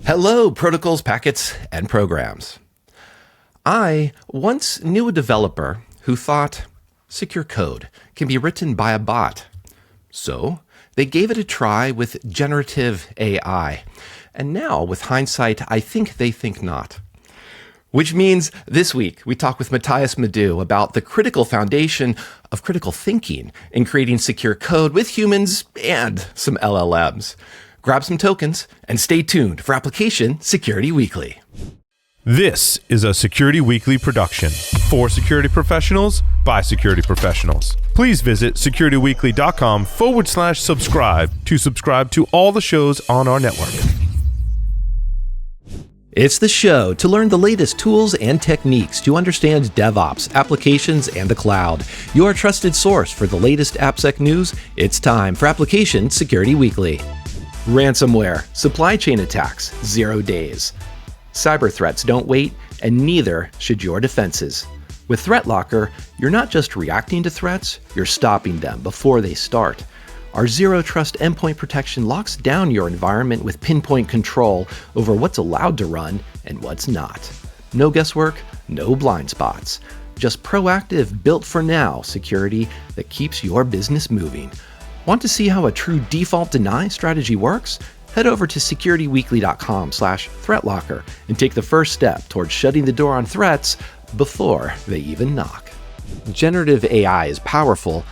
Hello, protocols, packets, and programs. I once knew a developer who thought secure code can be written by a bot. So they gave it a try with generative AI. And now, with hindsight, I think they think not. Which means this week we talk with Matias Madou about the critical foundation of critical thinking in creating secure code with humans and some LLMs. Grab some tokens and stay tuned for Application Security Weekly. This is a Security Weekly production for security professionals by security professionals. Please visit securityweekly.com/subscribe to subscribe to all the shows on our network. It's the show to learn the latest tools and techniques to understand DevOps, applications, and the cloud. Your trusted source for the latest AppSec news. It's time for Application Security Weekly. Ransomware, supply chain attacks, 0 days. Cyber threats don't wait, and neither should your defenses. With ThreatLocker, you're not just reacting to threats, you're stopping them before they start. Our Zero Trust endpoint protection locks down your environment with pinpoint control over what's allowed to run and what's not. No guesswork, no blind spots. Just proactive, built-for-now security that keeps your business moving. Want to see how a true default deny strategy works? Head over to securityweekly.com/threatlocker and take the first step towards shutting the door on threats before they even knock. Generative AI is powerful,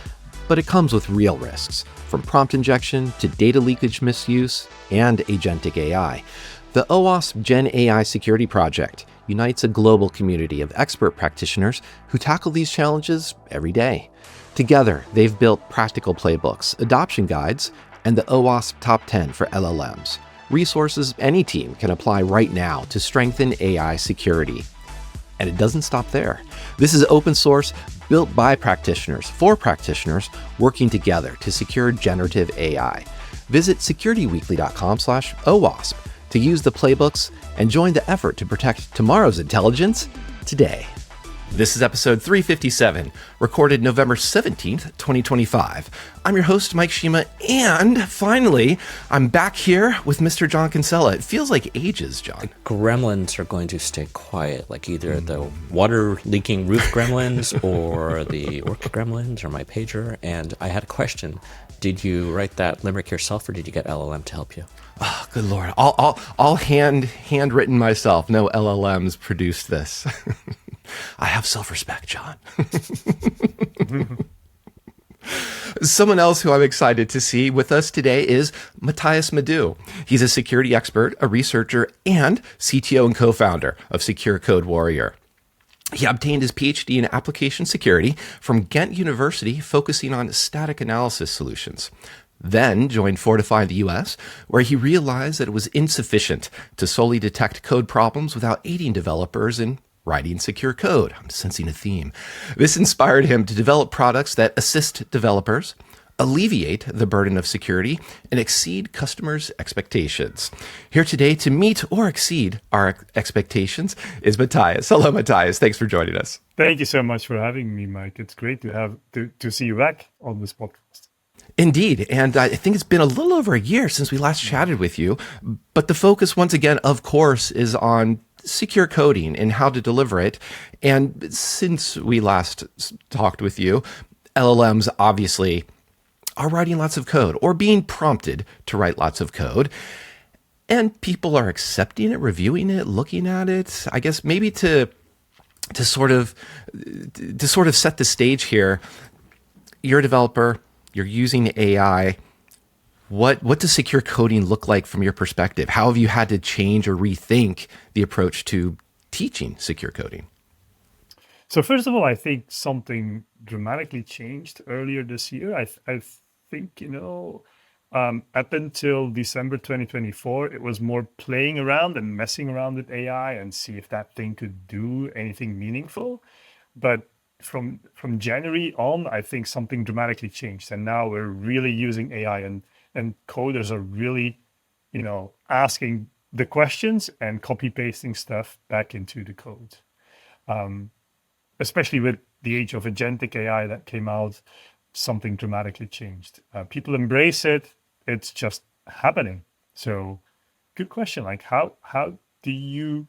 but it comes with real risks, from prompt injection to data leakage misuse and agentic AI. The OWASP Gen AI Security Project unites a global community of expert practitioners who tackle these challenges every day. Together, they've built practical playbooks, adoption guides, and the OWASP Top 10 for LLMs, resources any team can apply right now to strengthen AI security. And it doesn't stop there. This is open source, built by practitioners, for practitioners, working together to secure generative AI. Visit securityweekly.com/OWASP to use the playbooks and join the effort to protect tomorrow's intelligence today. This is episode 357, recorded November 17th, 2025. I'm your host, Mike Shima, and finally, I'm back here with Mr. John Kinsella. It feels like ages, John. Gremlins are going to stay quiet, like either the water-leaking roof gremlins or the orc gremlins or my pager. And I had a question. Did you write that limerick yourself, or did you get LLM to help you? Oh, good Lord. All handwritten myself. No LLMs produced this. I have self-respect, John. Someone else who I'm excited to see with us today is Matias Madou. He's a security expert, a researcher, and CTO and co-founder of Secure Code Warrior. He obtained his PhD in application security from Ghent University, focusing on static analysis solutions. Then joined Fortify in the US, where he realized that it was insufficient to solely detect code problems without aiding developers in writing secure code. I'm sensing a theme. This inspired him to develop products that assist developers, alleviate the burden of security, and exceed customers' expectations. Here today to meet or exceed our expectations is Matias. Hello, Matias. Thanks for joining us. Thank you so much for having me, Mike. It's great to see you back on this podcast. Indeed. And I think it's been a little over a year since we last chatted with you. But the focus, once again, of course, is on secure coding and how to deliver it. And since we last talked with you, LLMs obviously are writing lots of code or being prompted to write lots of code. And people are accepting it, reviewing it, looking at it. I guess maybe to sort of set the stage here, you're a developer, you're using AI. What does secure coding look like from your perspective? How have you had to change or rethink the approach to teaching secure coding? So first of all, I think something dramatically changed earlier this year. I think, up until December 2024, it was more playing around and messing around with AI and see if that thing could do anything meaningful. But from January on, I think something dramatically changed. And now we're really using AI and coders are really, asking the questions and copy pasting stuff back into the code. Especially with the age of agentic AI that came out, something dramatically changed. People embrace it. It's just happening. So good question. Like how do you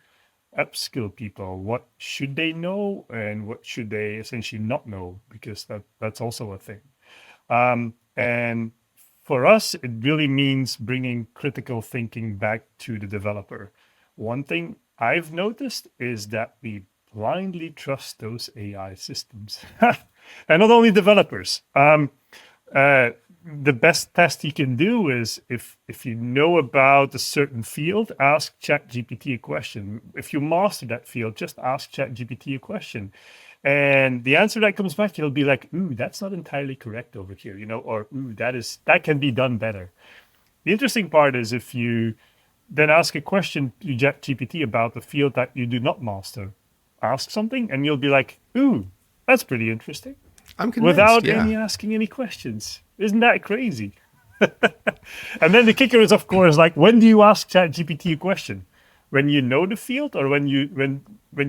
upskill people? What should they know and what should they essentially not know? Because that's also a thing. And for us, it really means bringing critical thinking back to the developer. One thing I've noticed is that we blindly trust those AI systems, and not only developers. The best test you can do is if you know about a certain field, ask ChatGPT a question. If you master that field, just ask ChatGPT a question. And the answer that comes back, you'll be like, ooh, that's not entirely correct over here, or ooh, that can be done better. The interesting part is if you then ask a question to ChatGPT about the field that you do not master, ask something and you'll be like, ooh, that's pretty interesting. I'm convinced. Without Yeah. asking any questions. Isn't that crazy? And then the kicker is, of course, like, when do you ask ChatGPT a question? When you know the field, or when you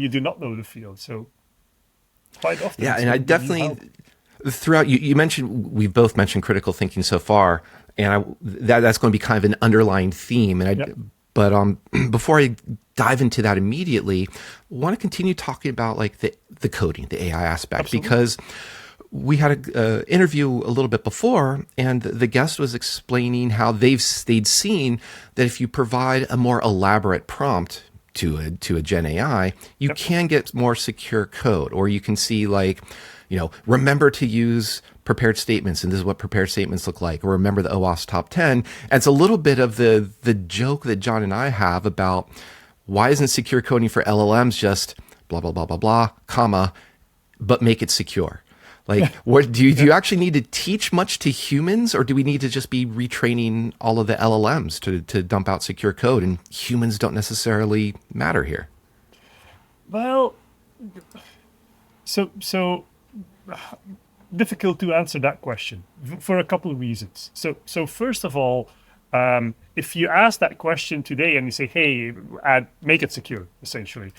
do not know the field? So quite often. Yeah, it's and I when you need definitely help. throughout you mentioned, we've both mentioned critical thinking so far, and that's going to be kind of an underlying theme. And Yep. but before I dive into that immediately, I want to continue talking about like the coding, the AI aspect, Absolutely. because we had an interview a little bit before, and the guest was explaining how they'd seen that if you provide a more elaborate prompt to a Gen AI, you can get more secure code, or you can see like, remember to use prepared statements, and this is what prepared statements look like, or remember the OWASP top 10. And it's a little bit of the joke that John and I have about why isn't secure coding for LLMs just blah, blah, blah, blah, blah, comma, but make it secure? Like, what do you actually need to teach much to humans, or do we need to just be retraining all of the LLMs to dump out secure code, and humans don't necessarily matter here? Well, so difficult to answer that question for a couple of reasons. So first of all, if you ask that question today and you say, "Hey, make it secure," essentially,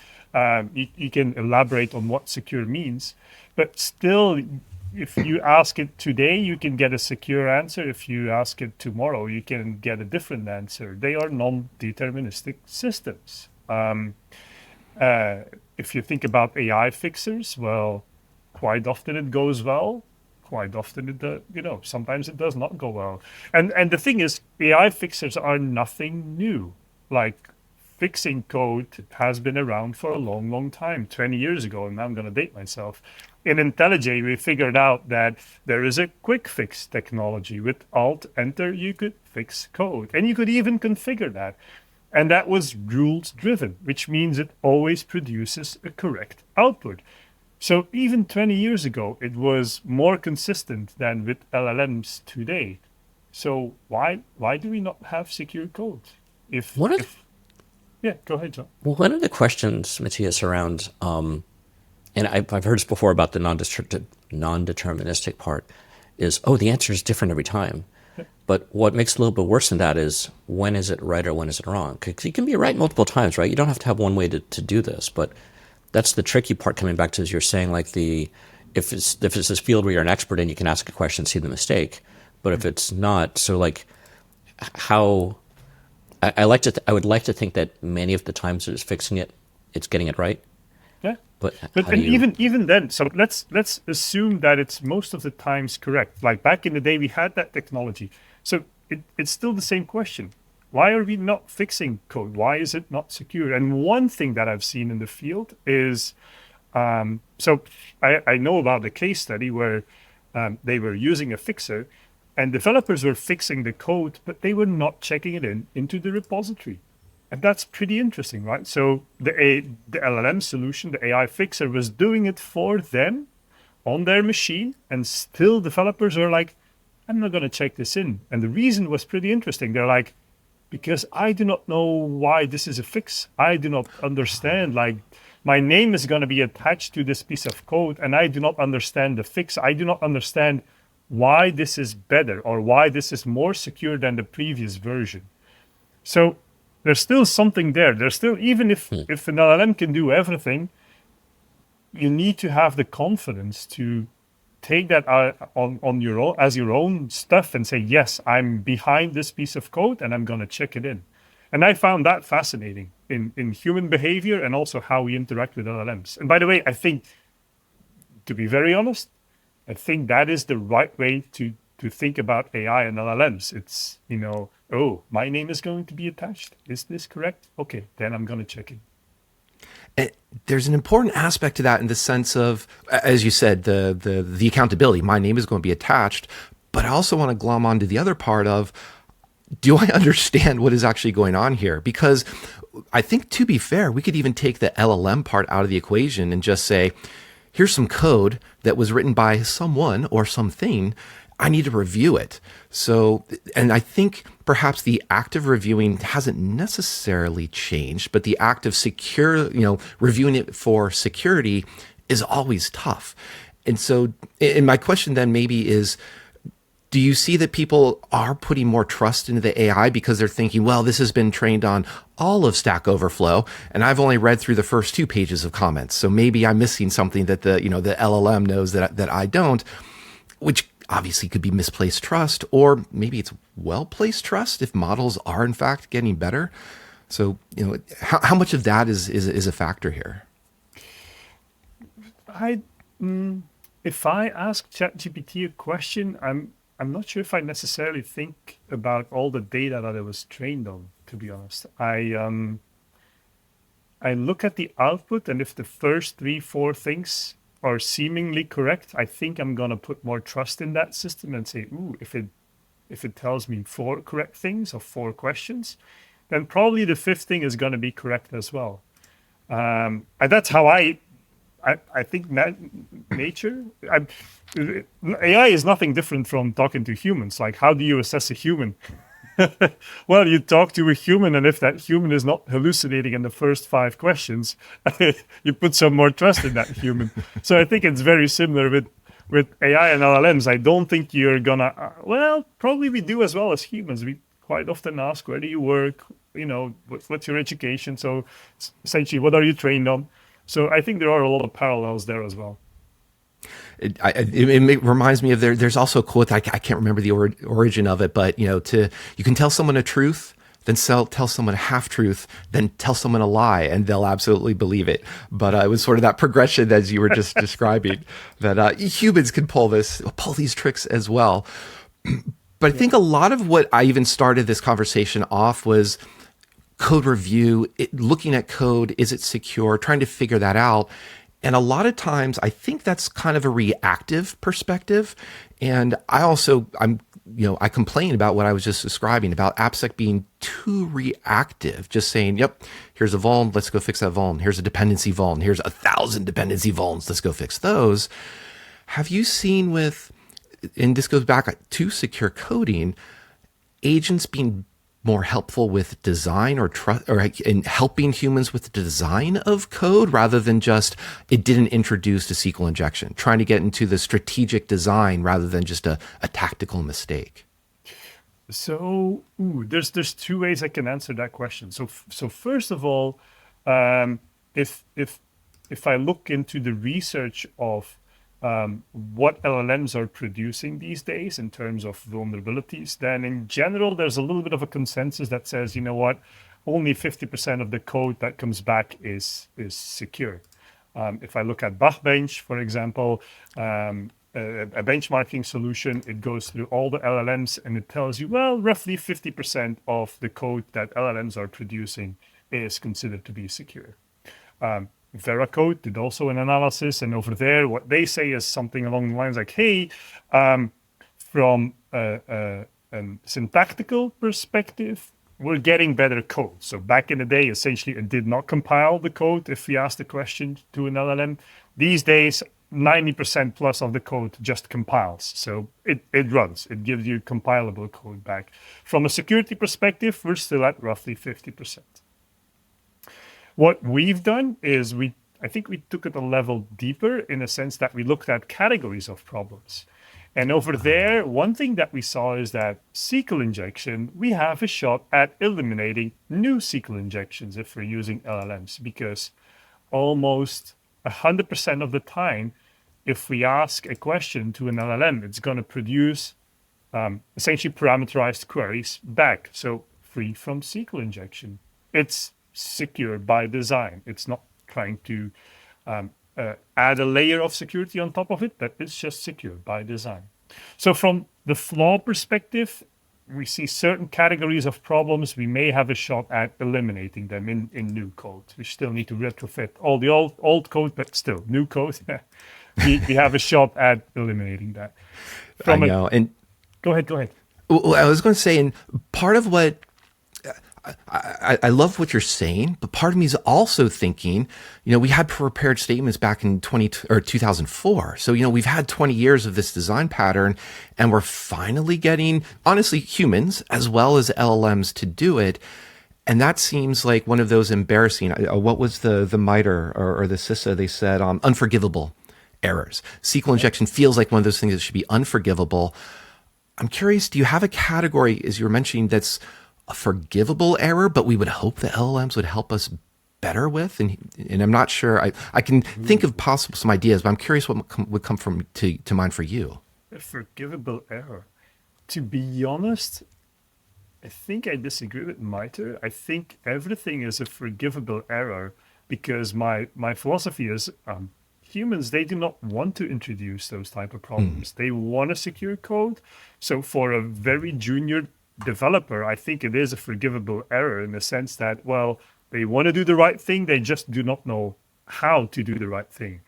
you can elaborate on what secure means, but still, if you ask it today, you can get a secure answer. If you ask it tomorrow, you can get a different answer. They are non-deterministic systems. If you think about AI fixers, well, quite often it goes well. Quite often sometimes it does not go well. And the thing is, AI fixers are nothing new. Like, fixing code has been around for a long, long time, 20 years ago, and now I'm going to date myself. In IntelliJ, we figured out that there is a quick fix technology. With Alt-Enter, you could fix code, and you could even configure that. And that was rules driven, which means it always produces a correct output. So even 20 years ago, it was more consistent than with LLMs today. So why do we not have secure code? Yeah, go ahead, John. Well, one of the questions, Matias, around, and I've heard this before about the non-deterministic part, is, the answer is different every time. But what makes it a little bit worse than that is, when is it right or when is it wrong? Because you can be right multiple times, right? You don't have to have one way to do this, but that's the tricky part, coming back to, as you're saying, like if it's this field where you're an expert and you can ask a question, see the mistake, but if it's not, so like how I would like to think that many of the times it's fixing it, it's getting it right. Yeah. But even then, so let's assume that it's most of the times correct. Like back in the day, we had that technology. So it's still the same question. Why are we not fixing code? Why is it not secure? And one thing that I've seen in the field is, so I know about the case study where they were using a fixer, and developers were fixing the code, but they were not checking it into the repository. And that's pretty interesting, right? So the LLM solution, the AI fixer, was doing it for them on their machine, and still developers were like, I'm not going to check this in. And the reason was pretty interesting. They're like, because I do not know why this is a fix. I do not understand, like, my name is going to be attached to this piece of code, and I do not understand the fix. I do not understand why this is better or why this is more secure than the previous version. So there's still something there. There's still, even if an LLM can do everything, you need to have the confidence to take that on your own, as your own stuff, and say, yes, I'm behind this piece of code and I'm going to check it in. And I found that fascinating in human behavior and also how we interact with LLMs. And by the way, I think, to be very honest, I think that is the right way to think about AI and LLMs. It's, oh, my name is going to be attached. Is this correct? Okay, then I'm going to check it. And there's an important aspect to that in the sense of, as you said, the accountability. My name is going to be attached, but I also want to glom onto the other part of, do I understand what is actually going on here? Because I think, to be fair, we could even take the LLM part out of the equation and just say, here's some code that was written by someone or something. I need to review it. So, and I think perhaps the act of reviewing hasn't necessarily changed, but the act of reviewing it for security is always tough. And so, and my question then maybe is, do you see that people are putting more trust into the AI because they're thinking, well, this has been trained on all of Stack Overflow, and I've only read through the first 2 pages of comments, so maybe I'm missing something that the LLM knows that I don't, which obviously could be misplaced trust, or maybe it's well-placed trust if models are in fact getting better. So, how much of that is a factor here? If I ask ChatGPT a question, I'm not sure if I necessarily think about all the data that it was trained on, to be honest. I look at the output, and if the first 3-4 things are seemingly correct, I think I'm gonna put more trust in that system and say, ooh, if it tells me 4 correct things or 4 questions, then probably the 5th thing is gonna be correct as well. And that's how I think nature. AI is nothing different from talking to humans. Like, how do you assess a human? Well, you talk to a human, and if that human is not hallucinating in the first 5 questions, you put some more trust in that human. So I think it's very similar with AI and LLMs. I don't think you're gonna. Well, probably we do as well as humans. We quite often ask, where do you work? What's your education? So essentially, what are you trained on? So I think there are a lot of parallels there as well. It reminds me of there's also a quote, I can't remember the origin of it, but you can tell someone a truth, then tell someone a half truth, then tell someone a lie, and they'll absolutely believe it. But it was sort of that progression as you were just describing, that humans can pull these tricks as well. But I think a lot of what I even started this conversation off was code review, looking at code, is it secure, trying to figure that out. And a lot of times I think that's kind of a reactive perspective. And I complain about what I was just describing about AppSec being too reactive, just saying, yep, here's a vuln, let's go fix that vuln. Here's a dependency vuln. Here's 1,000 dependency vulns, let's go fix those. Have you seen and this goes back to secure coding, agents being more helpful with design or in helping humans with the design of code rather than just it didn't introduce a SQL injection, trying to get into the strategic design rather than just a tactical mistake? So there's 2 ways I can answer that question. So first of all, if I look into the research of what LLMs are producing these days in terms of vulnerabilities, then in general, there's a little bit of a consensus that says, you know what, only 50% of the code that comes back is secure. If I look at Bachbench, for example, a benchmarking solution, it goes through all the LLMs and it tells you, well, roughly 50% of the code that LLMs are producing is considered to be secure. Veracode did also an analysis, and over there, what they say is something along the lines like, hey, from a syntactical perspective, we're getting better code. So back in the day, essentially, it did not compile the code if we asked a question to an LLM. These days, 90% plus of the code just compiles. So it runs. It gives you compilable code back. From a security perspective, we're still at roughly 50%. What we've done is I think we took it a level deeper in the sense that we looked at categories of problems. And over there, one thing that we saw is that SQL injection, we have a shot at eliminating new SQL injections if we're using LLMs, because almost 100% of the time, if we ask a question to an LLM, it's going to produce essentially parameterized queries back. So free from SQL injection. It's secure by design. It's not trying to add a layer of security on top of it, but it's just secure by design. So from the flaw perspective, we see certain categories of problems. We may have a shot at eliminating them in new code. We still need to retrofit all the old code, but still new code. we have a shot at eliminating that. I know. And go ahead. well, I was going to say, and part of what I love what you're saying, but part of me is also thinking, we had prepared statements back in 2004. So, we've had 20 years of this design pattern, and we're finally getting, honestly, humans as well as LLMs to do it. And that seems like one of those embarrassing, what was the MITRE or the CISA, they said, unforgivable errors. SQL injection feels like one of those things that should be unforgivable. I'm curious, do you have a category, as you were mentioning, that's a forgivable error, but we would hope the LLMs would help us better with? And I'm not sure. I can think of some ideas, but I'm curious what would come to mind for you. A forgivable error. To be honest, I think I disagree with MITRE. I think everything is a forgivable error because my philosophy is humans, they do not want to introduce those type of problems. They want a secure code. So for a very junior developer, I think it is a forgivable error in the sense that, well, they want to do the right thing, they just do not know how to do the right thing.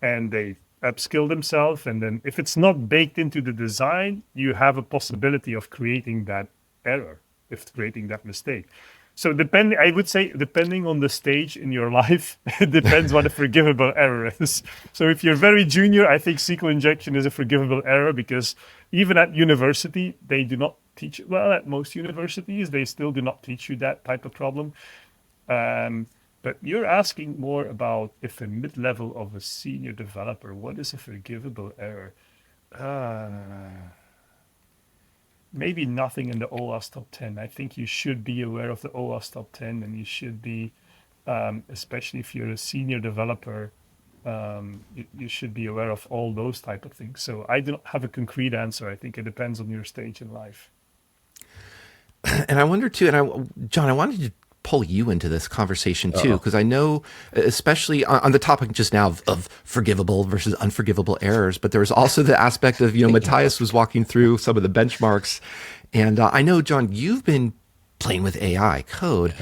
And they upskill themselves, and then if it's not baked into the design, you have a possibility of creating that error, if creating that mistake. So I would say, depending on the stage in your life, it depends what a forgivable error is. So if you're very junior, I think SQL injection is a forgivable error because even at university, they do not teach, well, at most universities, they still do not teach you that type of problem. But you're asking more about if a mid-level of a senior developer, what is a forgivable error? Maybe nothing in the OWASP top 10. I think you should be aware of the OWASP top 10, and you should be, especially if you're a senior developer, you should be aware of all those type of things. So I do not have a concrete answer. I think it depends on your stage in life. And I wonder too, John, I wanted to pull you into this conversation too, because I know, especially on the topic just now of forgivable versus unforgivable errors, but there was also the aspect of, Matias was walking through some of the benchmarks. And I know, John, you've been playing with AI code.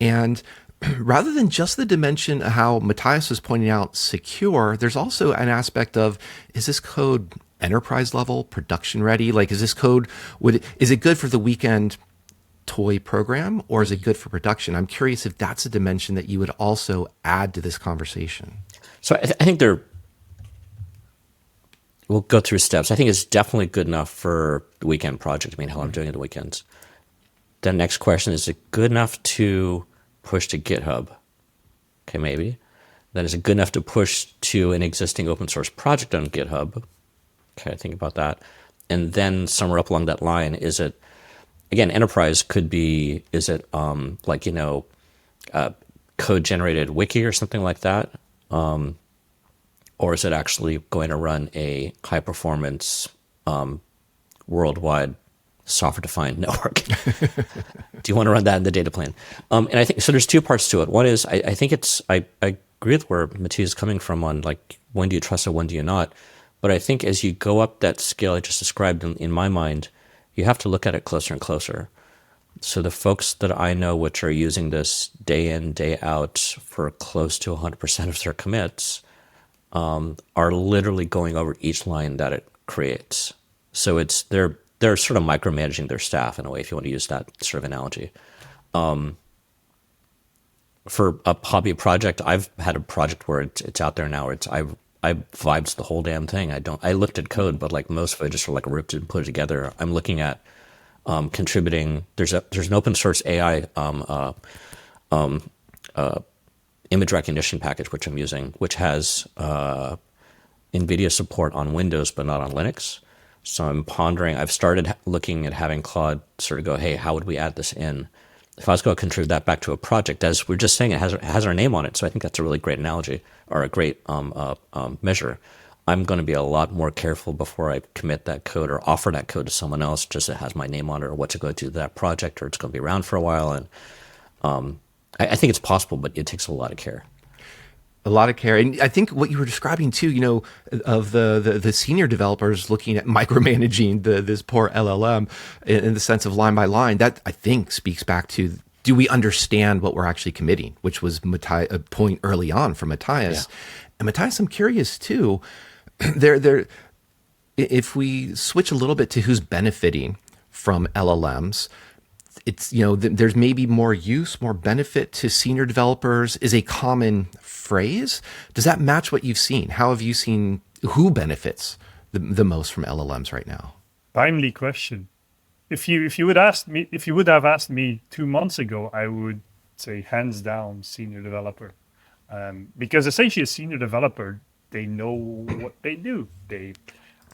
And rather than just the dimension of how Matias was pointing out secure, there's also an aspect of, is this code enterprise level, production ready? Like, is this code, is it good for the weekend toy program, or is it good for production? I'm curious if that's a dimension that you would also add to this conversation. So I think we'll go through steps. I think it's definitely good enough for the weekend project. I mean, how I'm doing it the weekends. The next question, is it good enough to push to GitHub? Okay, maybe. Then is it good enough to push to an existing open source project on GitHub? Okay, think about that. And then somewhere up along that line, is it, again, enterprise could be, is it code generated wiki or something like that? Or is it actually going to run a high performance worldwide software defined network? Do you want to run that in the data plane? And I think, so there's two parts to it. One is, I think I agree with where Matias is coming from on like, when do you trust it, when do you not? But I think as you go up that scale I just described in my mind, you have to look at it closer and closer. So the folks that I know which are using this day in, day out for close to 100% of their commits are literally going over each line that it creates. So they're sort of micromanaging their staff in a way, if you want to use that sort of analogy. For a hobby project, I've had a project where it's out there now. I vibes the whole damn thing. I looked at code, but like most of it just sort of like ripped it and put it together. I'm looking at contributing. There's an open source AI image recognition package which I'm using, which has NVIDIA support on Windows but not on Linux. So I'm pondering. I've started looking at having Claude sort of go, hey, how would we add this in? If I was going to contribute that back to a project, as we're just saying, it has our name on it. So I think that's a really great analogy or a great measure. I'm going to be a lot more careful before I commit that code or offer that code to someone else, just so it has my name on it, or what's it going to do to that project, or it's going to be around for a while. And I think it's possible, but it takes a lot of care. A lot of care. And I think what you were describing too, of the senior developers looking at micromanaging this poor LLM in the sense of line by line, that I think speaks back to, do we understand what we're actually committing, which was a point early on from Matias. Yeah. And Matias, I'm curious too, if we switch a little bit to who's benefiting from LLMs, it's, there's maybe more use, more benefit to senior developers is a common phrase. Does that match what you've seen? How have you seen who benefits the most from LLMs right now? Timely question. If you would have asked me 2 months ago, I would say hands down senior developer, because essentially a senior developer, they know what they do. They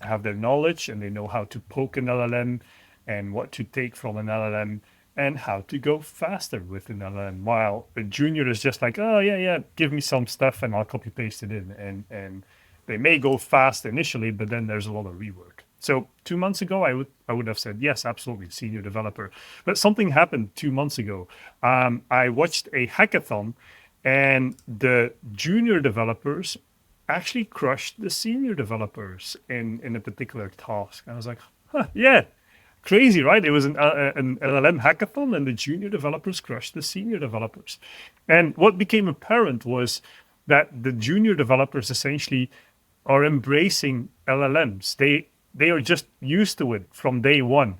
have their knowledge and they know how to poke an LLM and what to take from an LLM and how to go faster with an LLM. While a junior is just like, oh yeah, give me some stuff and I'll copy paste it in. And they may go fast initially, but then there's a lot of rework. So 2 months ago, I would have said, yes, absolutely, senior developer. But something happened 2 months ago. I watched a hackathon and the junior developers actually crushed the senior developers in a particular task. I was like, yeah, crazy, right? It was an LLM hackathon and the junior developers crushed the senior developers. And what became apparent was that the junior developers essentially are embracing LLMs. They are just used to it from day one.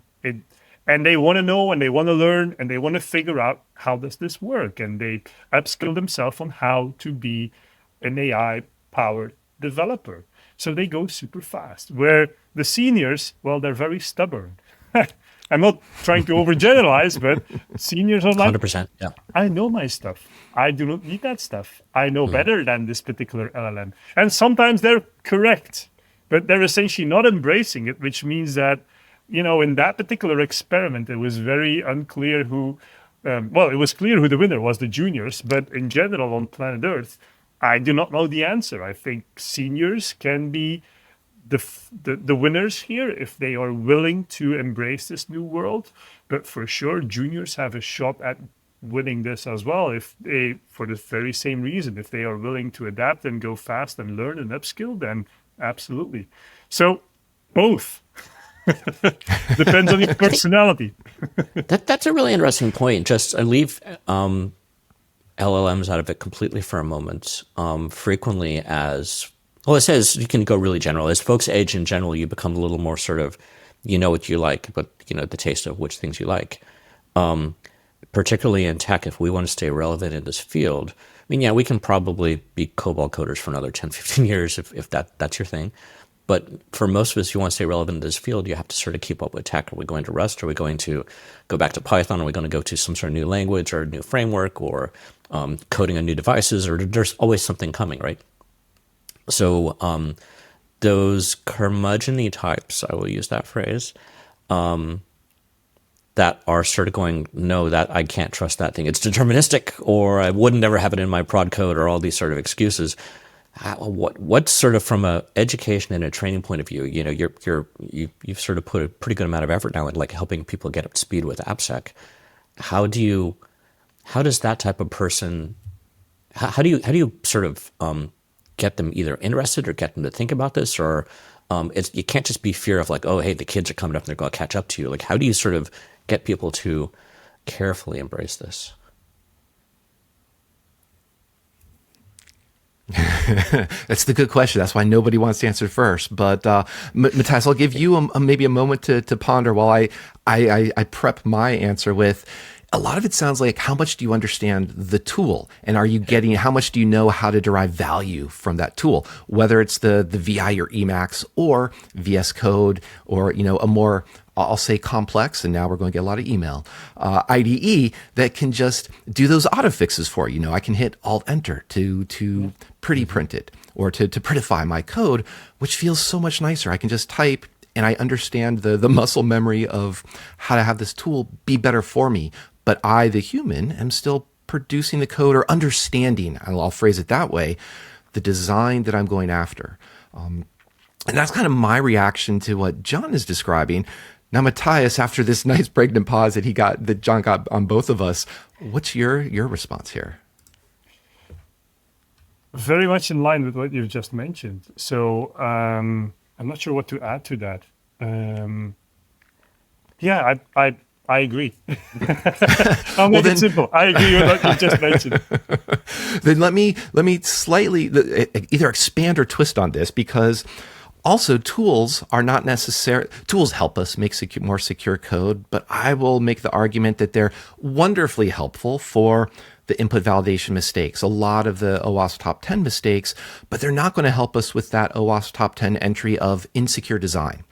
And they want to know and they want to learn and they want to figure out how does this work. And they upskill themselves on how to be an AI-powered developer. So they go super fast. Where the seniors, well, they're very stubborn. I'm not trying to overgeneralize, but seniors are like, 100%, yeah. I know my stuff. I do not need that stuff. I know better than this particular LLM. And sometimes they're correct, but they're essentially not embracing it, which means that, in that particular experiment, it was very unclear who, it was clear who the winner was, the juniors, but in general on planet Earth, I do not know the answer. I think seniors can be the winners here if they are willing to embrace this new world, but for sure juniors have a shot at winning this as well, if they, for the very same reason, if they are willing to adapt and go fast and learn and upskill, then absolutely. So both. Depends on your personality. That's a really interesting point. Just I leave LLMs out of it completely for a moment. Frequently, as well, it says you can go really general. As folks age in general, you become a little more sort of, what you like, but the taste of which things you like. Particularly in tech, if we want to stay relevant in this field, I mean, yeah, we can probably be COBOL coders for another 10, 15 years if that's your thing. But for most of us, you want to stay relevant in this field, you have to sort of keep up with tech. Are we going to Rust? Are we going to go back to Python? Are we going to go to some sort of new language or a new framework or coding on new devices? Or there's always something coming, right? So those curmudgeon-y types, I will use that phrase, that are sort of going, no, that I can't trust that thing. It's deterministic, or I wouldn't ever have it in my prod code, or all these sort of excuses. What's sort of from a education and a training point of view, you've sort of put a pretty good amount of effort now in like helping people get up to speed with AppSec. How does that type of person, how do you sort of get them either interested or get them to think about this, or you can't just be fear of like, oh, hey, the kids are coming up and they're going to catch up to you. Like, how do you sort of get people to carefully embrace this? That's the good question. That's why nobody wants to answer first. But Matias, I'll give you maybe a moment to ponder while I prep my answer with. A lot of it sounds like, how much do you understand the tool? And are you getting, how much do you know how to derive value from that tool? Whether it's the VI or Emacs or VS Code or, a more, I'll say complex, and now we're going to get a lot of email, IDE that can just do those auto fixes for you. I can hit Alt-Enter to pretty print it or to prettify my code, which feels so much nicer. I can just type and I understand the muscle memory of how to have this tool be better for me. But I, the human, am still producing the code or understanding, I'll phrase it that way, the design that I'm going after. And that's kind of my reaction to what John is describing. Now, Matthias, after this nice pregnant pause that John got on both of us, what's your response here? Very much in line with what you've just mentioned. So I'm not sure what to add to that. Yeah, I agree. I'll make it simple. I agree with what you just mentioned. Then let me slightly either expand or twist on this, because also tools are not necessary. Tools help us make more secure code, but I will make the argument that they're wonderfully helpful for the input validation mistakes, a lot of the OWASP top 10 mistakes, but they're not going to help us with that OWASP top 10 entry of insecure design.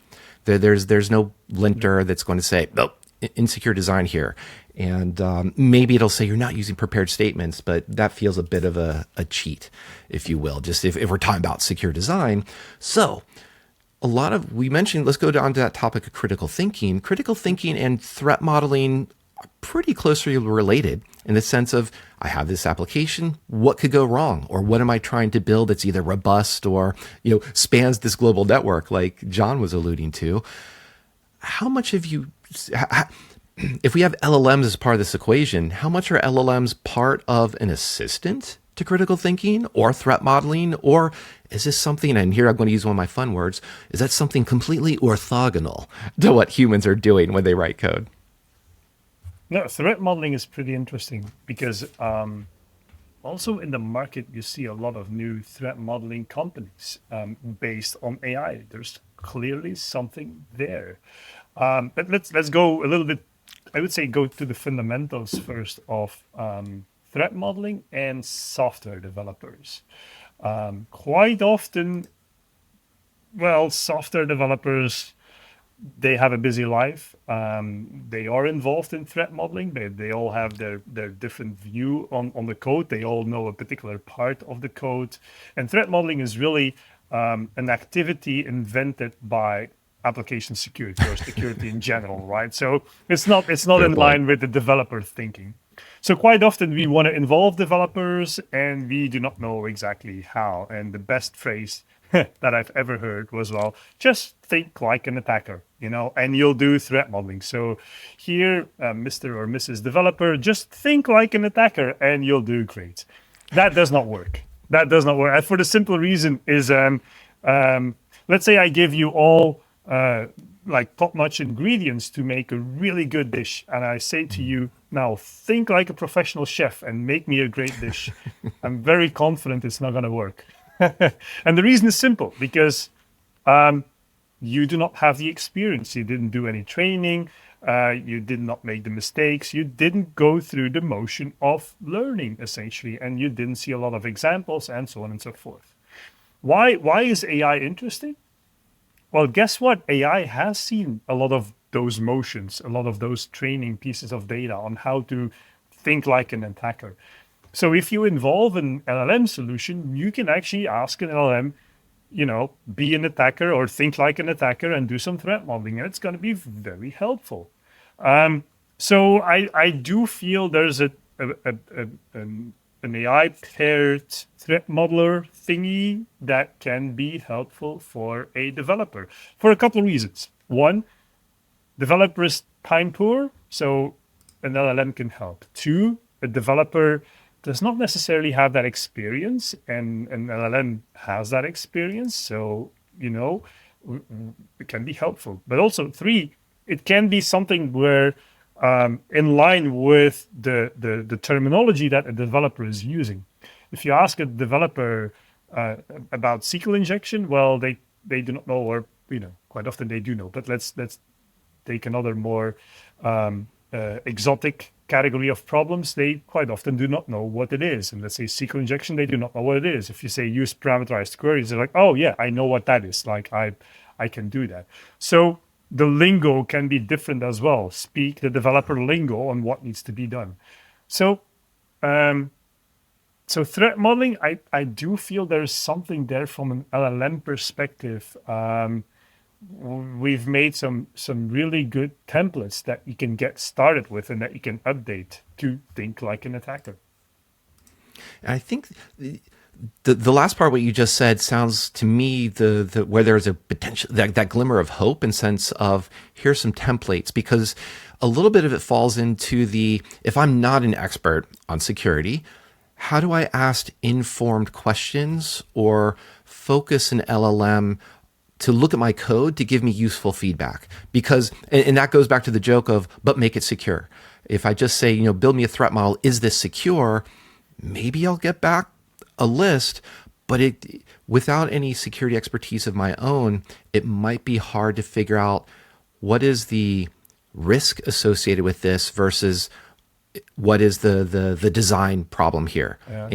There's no linter that's going to say, nope, insecure design here. And maybe it'll say you're not using prepared statements, but that feels a bit of a cheat, if you will, just if we're talking about secure design. So we mentioned, let's go down to that topic of critical thinking. Critical thinking and threat modeling are pretty closely related in the sense of, I have this application, what could go wrong? Or what am I trying to build that's either robust or, spans this global network like John was alluding to? How much have you, if we have LLMs as part of this equation, how much are LLMs part of an assistant to critical thinking or threat modeling? Or is this something, and here I'm going to use one of my fun words, is that something completely orthogonal to what humans are doing when they write code? No, threat modeling is pretty interesting because also in the market, you see a lot of new threat modeling companies based on AI. There's clearly something there. But let's go a little bit, I would say go to the fundamentals first of threat modeling and software developers. Quite often, software developers, they have a busy life. They are involved in threat modeling. They all have their different view on the code. They all know a particular part of the code. And threat modeling is really an activity invented by application security or security in general, right? So it's not in line with the developer thinking. So quite often we want to involve developers and we do not know exactly how. And the best phrase that I've ever heard was, just think like an attacker, and you'll do threat modeling. So here, Mr. or Mrs. Developer, just think like an attacker and you'll do great. That does not work. And for the simple reason is, let's say I give you all top-notch ingredients to make a really good dish. And I say to you, now think like a professional chef and make me a great dish. I'm very confident it's not going to work. And the reason is simple, because you do not have the experience. You didn't do any training. You did not make the mistakes. You didn't go through the motion of learning, essentially, and you didn't see a lot of examples and so on and so forth. Why is AI interesting? Well, guess what? AI has seen a lot of those motions, a lot of those training pieces of data on how to think like an attacker. So if you involve an LLM solution, you can actually ask an LLM, be an attacker or think like an attacker and do some threat modeling. And it's going to be very helpful. So I do feel there's an AI paired threat modeler thingy that can be helpful for a developer for a couple of reasons. One, developer is time poor, so an LLM can help. Two, a developer does not necessarily have that experience, and an LLM has that experience, so it can be helpful. But also, three, it can be something where in line with the terminology that a developer is using. If you ask a developer about SQL injection, they do not know, or quite often they do know. But let's take another more exotic category of problems. They quite often do not know what it is. And let's say SQL injection, they do not know what it is. If you say use parameterized queries, they're like, oh yeah, I know what that is. Like I can do that. So the lingo can be different as well. Speak the developer lingo on what needs to be done. So threat modeling, I do feel there's something there from an LLM perspective. We've made some really good templates that you can get started with and that you can update to think like an attacker. And I think The last part, what you just said, sounds to me the where there's a potential, that glimmer of hope, in sense of here's some templates, because a little bit of it falls into the, if I'm not an expert on security, how do I ask informed questions or focus an LLM to look at my code to give me useful feedback? Because, and that goes back to the joke of, but make it secure. If I just say, build me a threat model, is this secure? Maybe I'll get back a list, but without any security expertise of my own, it might be hard to figure out what is the risk associated with this versus what is the design problem here. Yeah.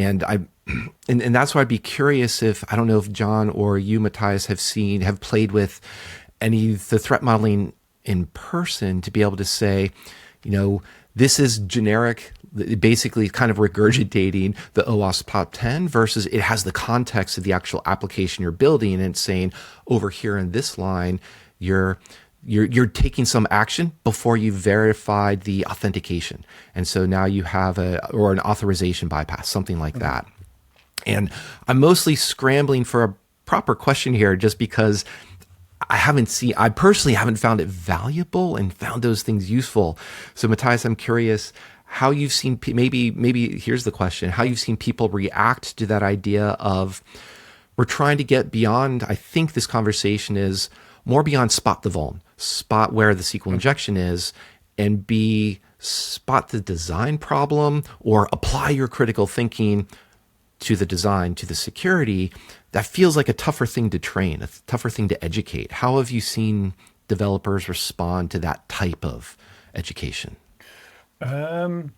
And that's why I'd be curious if, I don't know if John or you, Matias, have played with any of the threat modeling in person to be able to say, this is generic, basically kind of regurgitating the OWASP top 10 versus it has the context of the actual application you're building, and it's saying over here in this line, you're taking some action before you verified the authentication. And so now you have an authorization bypass, something like that. And I'm mostly scrambling for a proper question here just because I personally haven't found it valuable and found those things useful. So Matias, I'm curious how you've seen, maybe here's the question, how you've seen people react to that idea of, we're trying to get beyond, I think this conversation is more beyond spot the vuln, spot where the SQL injection is, and spot the design problem or apply your critical thinking to the design, to the security. That feels like a tougher thing to train, a tougher thing to educate. How have you seen developers respond to that type of education? So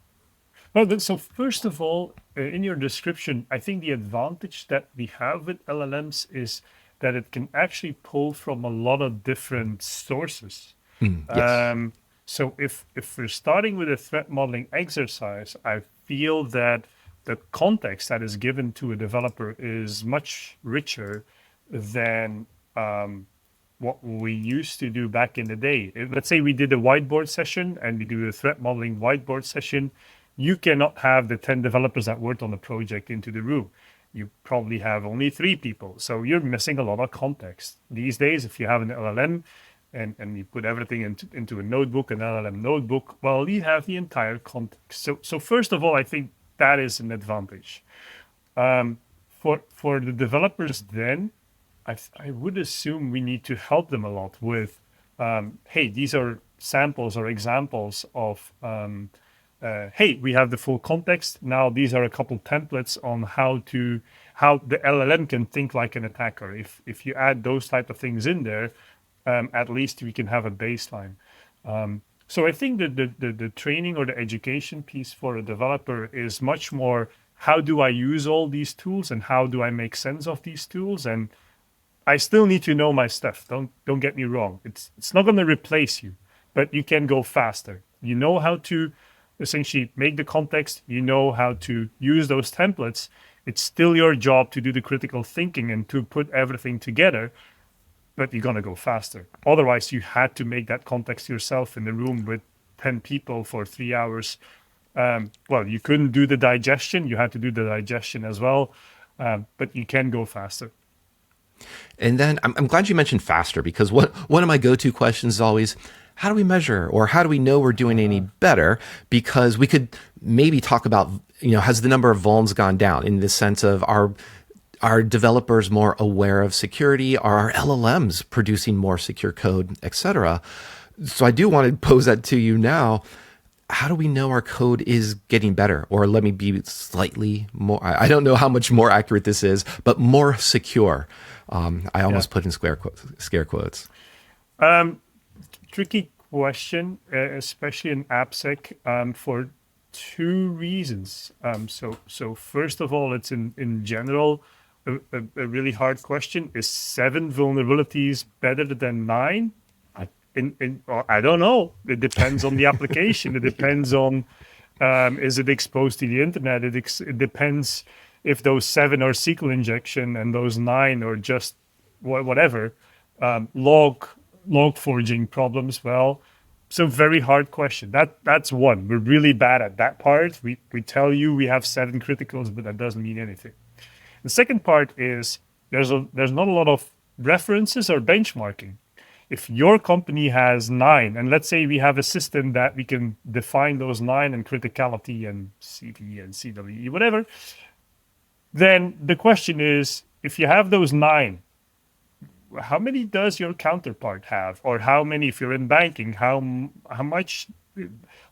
first of all, in your description, I think the advantage that we have with LLMs is that it can actually pull from a lot of different sources. Yes. So if we're starting with a threat modeling exercise, I feel that the context that is given to a developer is much richer than what we used to do back in the day. Let's say we did a whiteboard session and we do a threat modeling whiteboard session. You cannot have the 10 developers that worked on the project into the room. You probably have only 3 people. So you're missing a lot of context. These days, if you have an LLM and you put everything into a notebook, an LLM notebook, well, you have the entire context. So first of all, I think that is an advantage. For the developers then, I would assume we need to help them a lot with, hey, these are samples or examples of, hey, we have the full context. Now these are a couple templates on how the LLM can think like an attacker. If you add those type of things in there, at least we can have a baseline. So I think that the training or the education piece for a developer is much more, how do I use all these tools and how do I make sense of these tools? And I still need to know my stuff. Don't get me wrong. It's not going to replace you, but you can go faster. You know how to essentially make the context. You know how to use those templates. It's still your job to do the critical thinking and to put everything together, but you're going to go faster. Otherwise, you had to make that context yourself in the room with 10 people for 3 hours. Well, you couldn't do the digestion. You had to do the digestion as well, but you can go faster. And then I'm glad you mentioned faster, because one of my go-to questions is always, how do we measure, or how do we know we're doing any better? Because we could maybe talk about, has the number of vulns gone down, in the sense of are developers more aware of security? Are our LLMs producing more secure code, et cetera? So I do want to pose that to you now. How do we know our code is getting better? Or let me be slightly more, I don't know how much more accurate this is, but more secure. I almost put in scare quotes. Tricky question, especially in AppSec, for 2 reasons. So first of all, it's in general a really hard question. Is 7 vulnerabilities better than 9? I don't know. It depends on the application. It depends on, is it exposed to the internet? It depends if those 7 are SQL injection and those 9 are just whatever, log forging problems. Well, so very hard question. That's one. We're really bad at that part. We tell you we have 7 criticals, but that doesn't mean anything. The second part is there's not a lot of references or benchmarking. If your company has 9, and let's say we have a system that we can define those 9 and criticality and CV and CWE, whatever, then the question is, if you have those 9, how many does your counterpart have? Or how many, if you're in banking, how much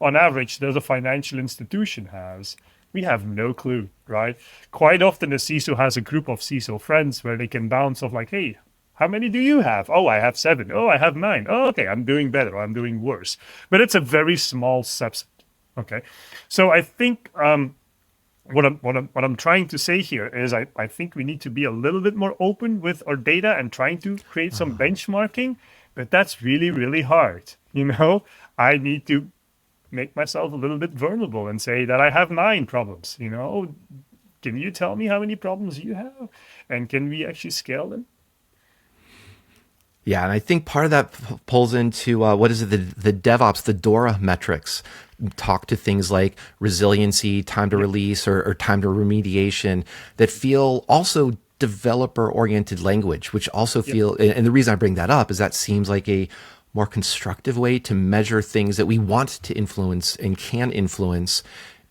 on average does a financial institution has? We have no clue, right? Quite often a CISO has a group of CISO friends where they can bounce off like, hey, how many do you have? Oh, I have 7. Oh, I have 9. Oh, okay, I'm doing better. Or I'm doing worse. But it's a very small subset. Okay, so I think what I'm trying to say here is I think we need to be a little bit more open with our data and trying to create some benchmarking. But that's really, really hard. I need to make myself a little bit vulnerable and say that I have 9 problems. Can you tell me how many problems you have? And can we actually scale them? Yeah, and I think part of that pulls into the DevOps, the DORA metrics. Talk to things like resiliency, time to release, or time to remediation that feel also developer-oriented language, which also feel, and the reason I bring that up is that seems like a more constructive way to measure things that we want to influence and can influence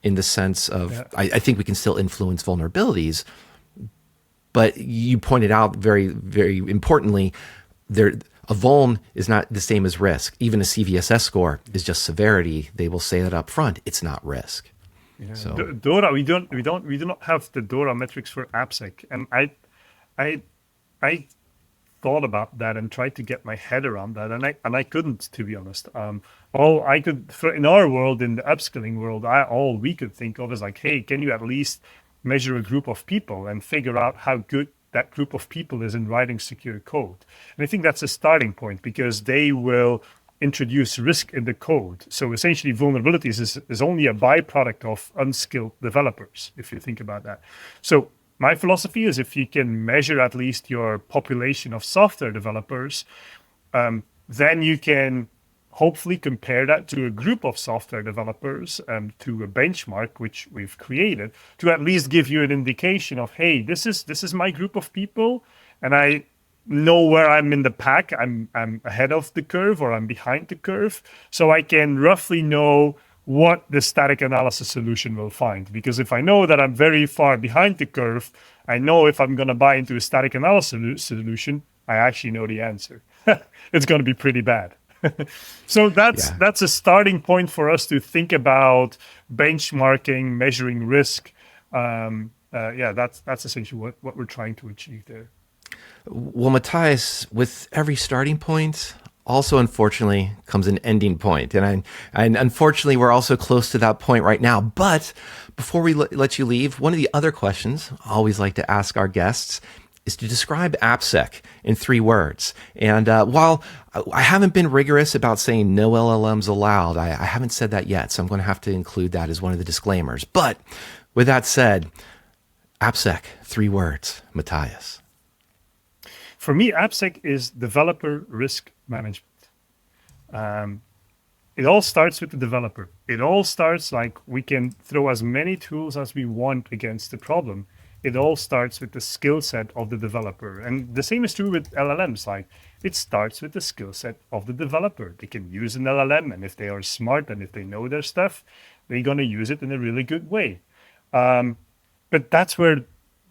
in the sense of, I think we can still influence vulnerabilities. But you pointed out very, very importantly, a vuln is not the same as risk. Even a CVSS score is just severity. They will say that up front. It's not risk. Yeah. So DORA, we do not have the DORA metrics for AppSec, and I thought about that and tried to get my head around that, and I couldn't, to be honest. All I could, in our world, in the upskilling world, all we could think of is like, hey, can you at least measure a group of people and figure out how good that group of people is in writing secure code? And I think that's a starting point, because they will introduce risk in the code. So essentially vulnerabilities is only a byproduct of unskilled developers, if you think about that. So my philosophy is, if you can measure at least your population of software developers, then you can hopefully compare that to a group of software developers, to a benchmark which we've created, to at least give you an indication of, hey, this is my group of people, and I know where I'm in the pack. I'm ahead of the curve or I'm behind the curve, so I can roughly know what the static analysis solution will find. Because if I know that I'm very far behind the curve, I know if I'm going to buy into a static analysis solution, I actually know the answer. It's going to be pretty bad. So that's a starting point for us to think about benchmarking, measuring risk. That's essentially what we're trying to achieve there. Well, Matias, with every starting point, also unfortunately comes an ending point. And unfortunately, we're also close to that point right now. But before we let you leave, one of the other questions I always like to ask our guests is to describe AppSec in 3 words. And while I haven't been rigorous about saying no LLMs allowed, I haven't said that yet. So I'm going to have to include that as one of the disclaimers. But with that said, AppSec, 3 words, Matias. For me, AppSec is developer risk management. It all starts with the developer. It all starts like we can throw as many tools as we want against the problem. It all starts with the skill set of the developer. And the same is true with LLMs. Like, it starts with the skill set of the developer. They can use an LLM, and if they are smart and if they know their stuff, they're going to use it in a really good way. But that's where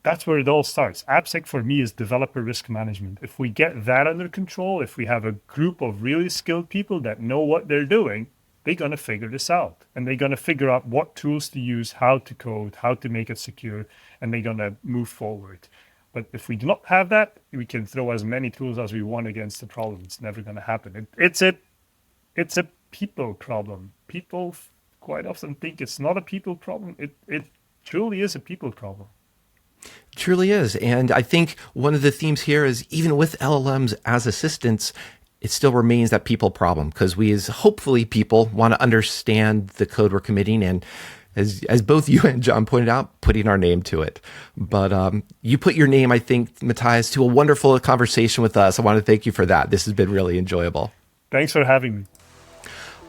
it all starts. AppSec for me is developer risk management. If we get that under control, if we have a group of really skilled people that know what they're doing, they're going to figure this out. And they're going to figure out what tools to use, how to code, how to make it secure, and they're going to move forward. But if we do not have that, we can throw as many tools as we want against the problem. It's never going to happen. It's a people problem. People quite often think it's not a people problem. It truly is a people problem. Truly is. And I think one of the themes here is, even with LLMs as assistants, it still remains that people problem, because we, as hopefully people, want to understand the code we're committing, and as both you and John pointed out, putting our name to it. But you put your name, I think, Matias, to a wonderful conversation with us. I want to thank you for that. This has been really enjoyable. Thanks for having me.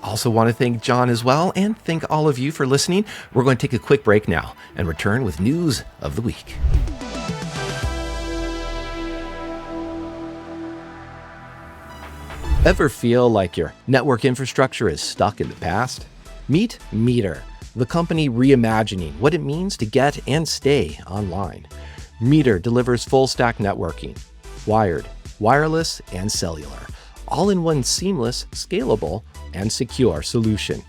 Also want to thank John as well, and thank all of you for listening. We're going to take a quick break now and return with news of the week. Ever feel like your network infrastructure is stuck in the past? Meet Meter, the company reimagining what it means to get and stay online. Meter delivers full-stack networking, wired, wireless, and cellular, all in one seamless, scalable, and secure solution.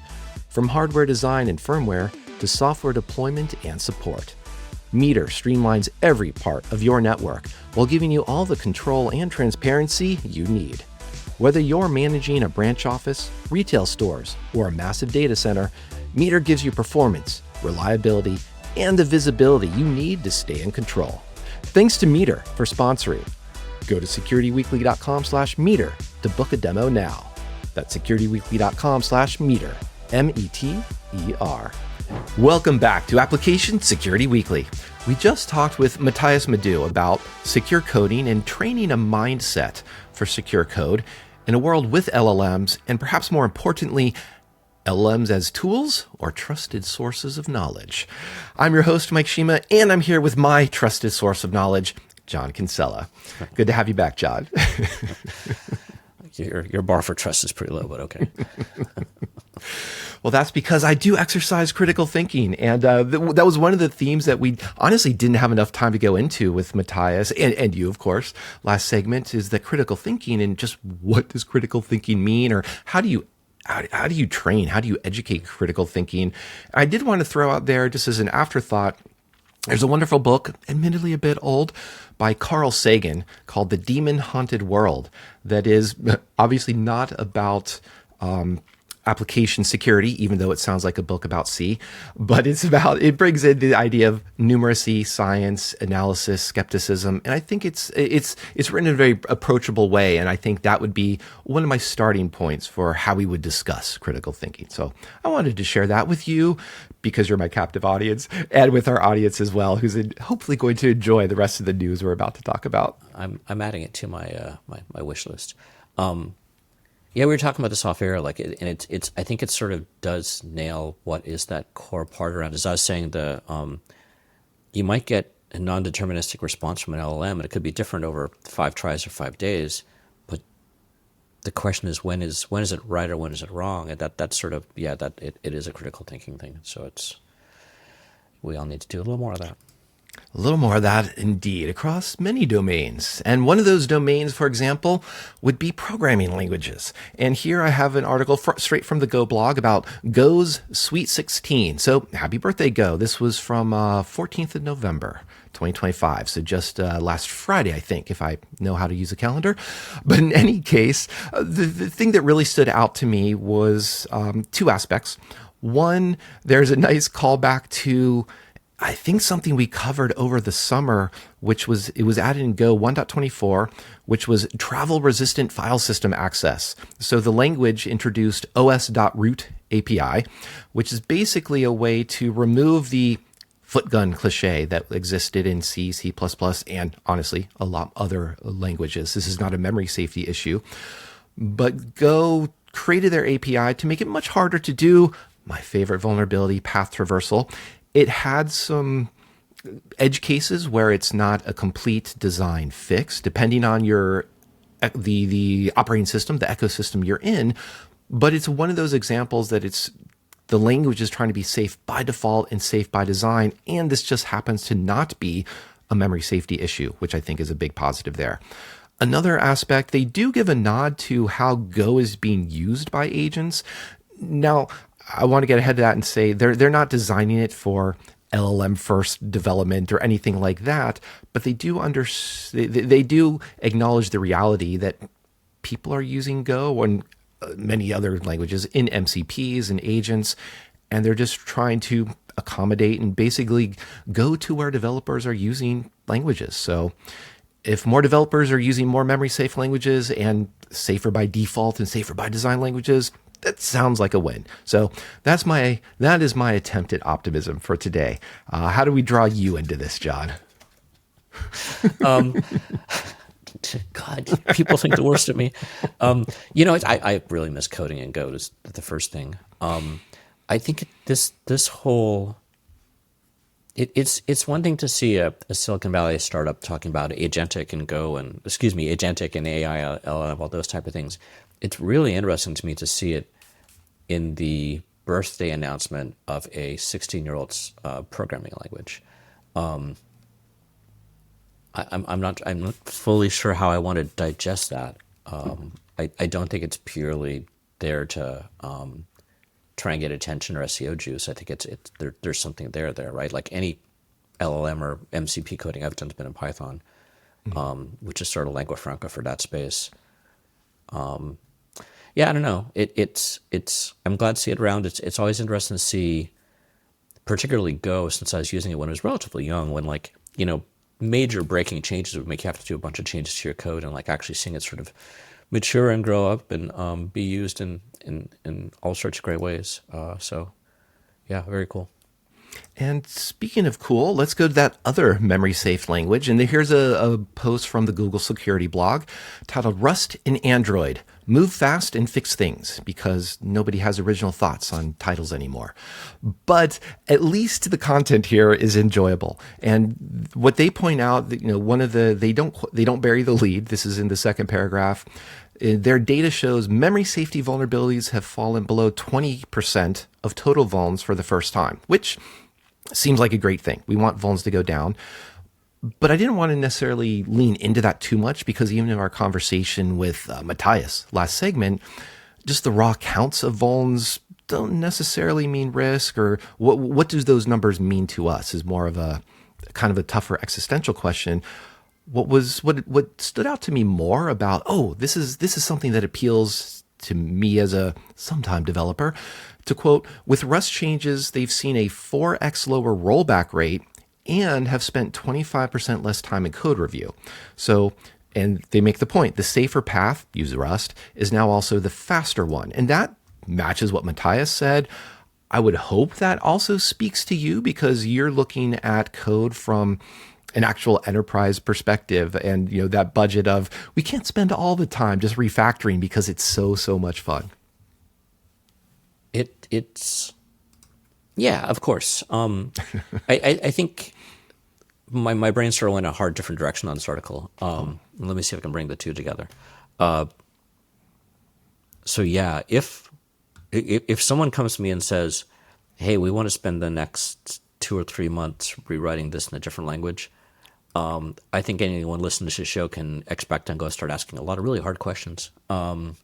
From hardware design and firmware to software deployment and support, Meter streamlines every part of your network while giving you all the control and transparency you need. Whether you're managing a branch office, retail stores, or a massive data center, Meter gives you performance, reliability, and the visibility you need to stay in control. Thanks to Meter for sponsoring. Go to securityweekly.com/meter to book a demo now. That's securityweekly.com/meter, METER. Welcome back to Application Security Weekly. We just talked with Matias Madou about secure coding and training a mindset for secure code in a world with LLMs, and perhaps more importantly, LLMs as tools or trusted sources of knowledge. I'm your host, Mike Shima, and I'm here with my trusted source of knowledge, John Kinsella. Good to have you back, John. Your bar for trust is pretty low, but okay. Well, that's because I do exercise critical thinking. And that was one of the themes that we honestly didn't have enough time to go into with Matias and you, of course, last segment, is the critical thinking and just what does critical thinking mean, or how do you train? How do you educate critical thinking? I did want to throw out there, just as an afterthought, there's a wonderful book, admittedly a bit old, by Carl Sagan called The Demon Haunted World that is obviously not about application security, even though it sounds like a book about C, but it brings in the idea of numeracy, science, analysis, skepticism, and I think it's written in a very approachable way, and I think that would be one of my starting points for how we would discuss critical thinking. So I wanted to share that with you because you're my captive audience, and with our audience as well, who's hopefully going to enjoy the rest of the news we're about to talk about. I'm adding it to my my wish list. Yeah, we were talking about this off air, and it's I think it sort of does nail what is that core part around. As I was saying, you might get a non-deterministic response from an LLM, and it could be different over 5 tries or 5 days. But the question is, when is it right or when is it wrong? And that's sort of it is a critical thinking thing. So we all need to do a little more of that. A little more of that, indeed, across many domains. And one of those domains, for example, would be programming languages. And here I have an article straight from the Go blog about Go's Sweet 16. So happy birthday, Go. This was from 14th of November, 2025. So just last Friday, I think, if I know how to use a calendar. But in any case, the thing that really stood out to me was 2 aspects. One, there's a nice callback to I think something we covered over the summer, it was added in Go 1.24, which was travel-resistant file system access. So the language introduced os.root API, which is basically a way to remove the footgun cliche that existed in C, C++, and honestly, a lot other languages. This is not a memory safety issue. But Go created their API to make it much harder to do my favorite vulnerability, path traversal. It had some edge cases where it's not a complete design fix, depending on the operating system, the ecosystem you're in. But it's one of those examples that the language is trying to be safe by default and safe by design, and this just happens to not be a memory safety issue, which I think is a big positive there. Another aspect, they do give a nod to how Go is being used by agents. Now, I want to get ahead of that and say they're not designing it for LLM first development or anything like that, but they do acknowledge the reality that people are using Go and many other languages in MCPs and agents, and they're just trying to accommodate and basically go to where developers are using languages. So if more developers are using more memory safe languages and safer by default and safer by design languages, that sounds like a win. So that is my attempt at optimism for today. How do we draw you into this, John? God, people think the worst of me. I really miss coding in Go. Is the first thing. I think this whole it's one thing to see a Silicon Valley startup talking about agentic and Go agentic and AI, LLM, all those type of things. it's really interesting to me to see it in the birthday announcement of a 16-year-old's programming language. I'm not fully sure how I want to digest that. I don't think it's purely there to try and get attention or SEO juice. I think there's something there, right? Like any LLM or MCP coding I've done has been in Python, which is sort of lingua franca for that space. Yeah, I don't know. It's I'm glad to see it around. It's always interesting to see, particularly Go, since I was using it when it was relatively young, when like, major breaking changes would make you have to do a bunch of changes to your code, and like actually seeing it sort of mature and grow up and be used in all sorts of great ways. So yeah, very cool. And speaking of cool, let's go to that other memory safe language. And here's a post from the Google security blog titled Rust in Android. Move fast and fix things, because nobody has original thoughts on titles anymore. But at least the content here is enjoyable. And what they point out, one of they don't bury the lead. This is in the second paragraph. Their data shows memory safety vulnerabilities have fallen below 20% of total vulns for the first time, which seems like a great thing. We want vulns to go down. But I didn't want to necessarily lean into that too much, because even in our conversation with Matias last segment, just the raw counts of vulns don't necessarily mean risk, or what do those numbers mean to us is more of a kind of a tougher existential question. What stood out to me more about, this is something that appeals to me as a sometime developer, to quote, with Rust changes, they've seen a 4x lower rollback rate and have spent 25% less time in code review. So, and they make the point, the safer path, use Rust, is now also the faster one. And that matches what Matias said. I would hope that also speaks to you, because you're looking at code from an actual enterprise perspective, and that budget of, we can't spend all the time just refactoring because it's so much fun. It's yeah, of course. I think my brain's sort of went a hard different direction on this article. Let me see if I can bring the two together. So yeah, if someone comes to me and says, hey, we want to spend the next 2 or 3 months rewriting this in a different language, I think anyone listening to this show can expect I'm going to start asking a lot of really hard questions. And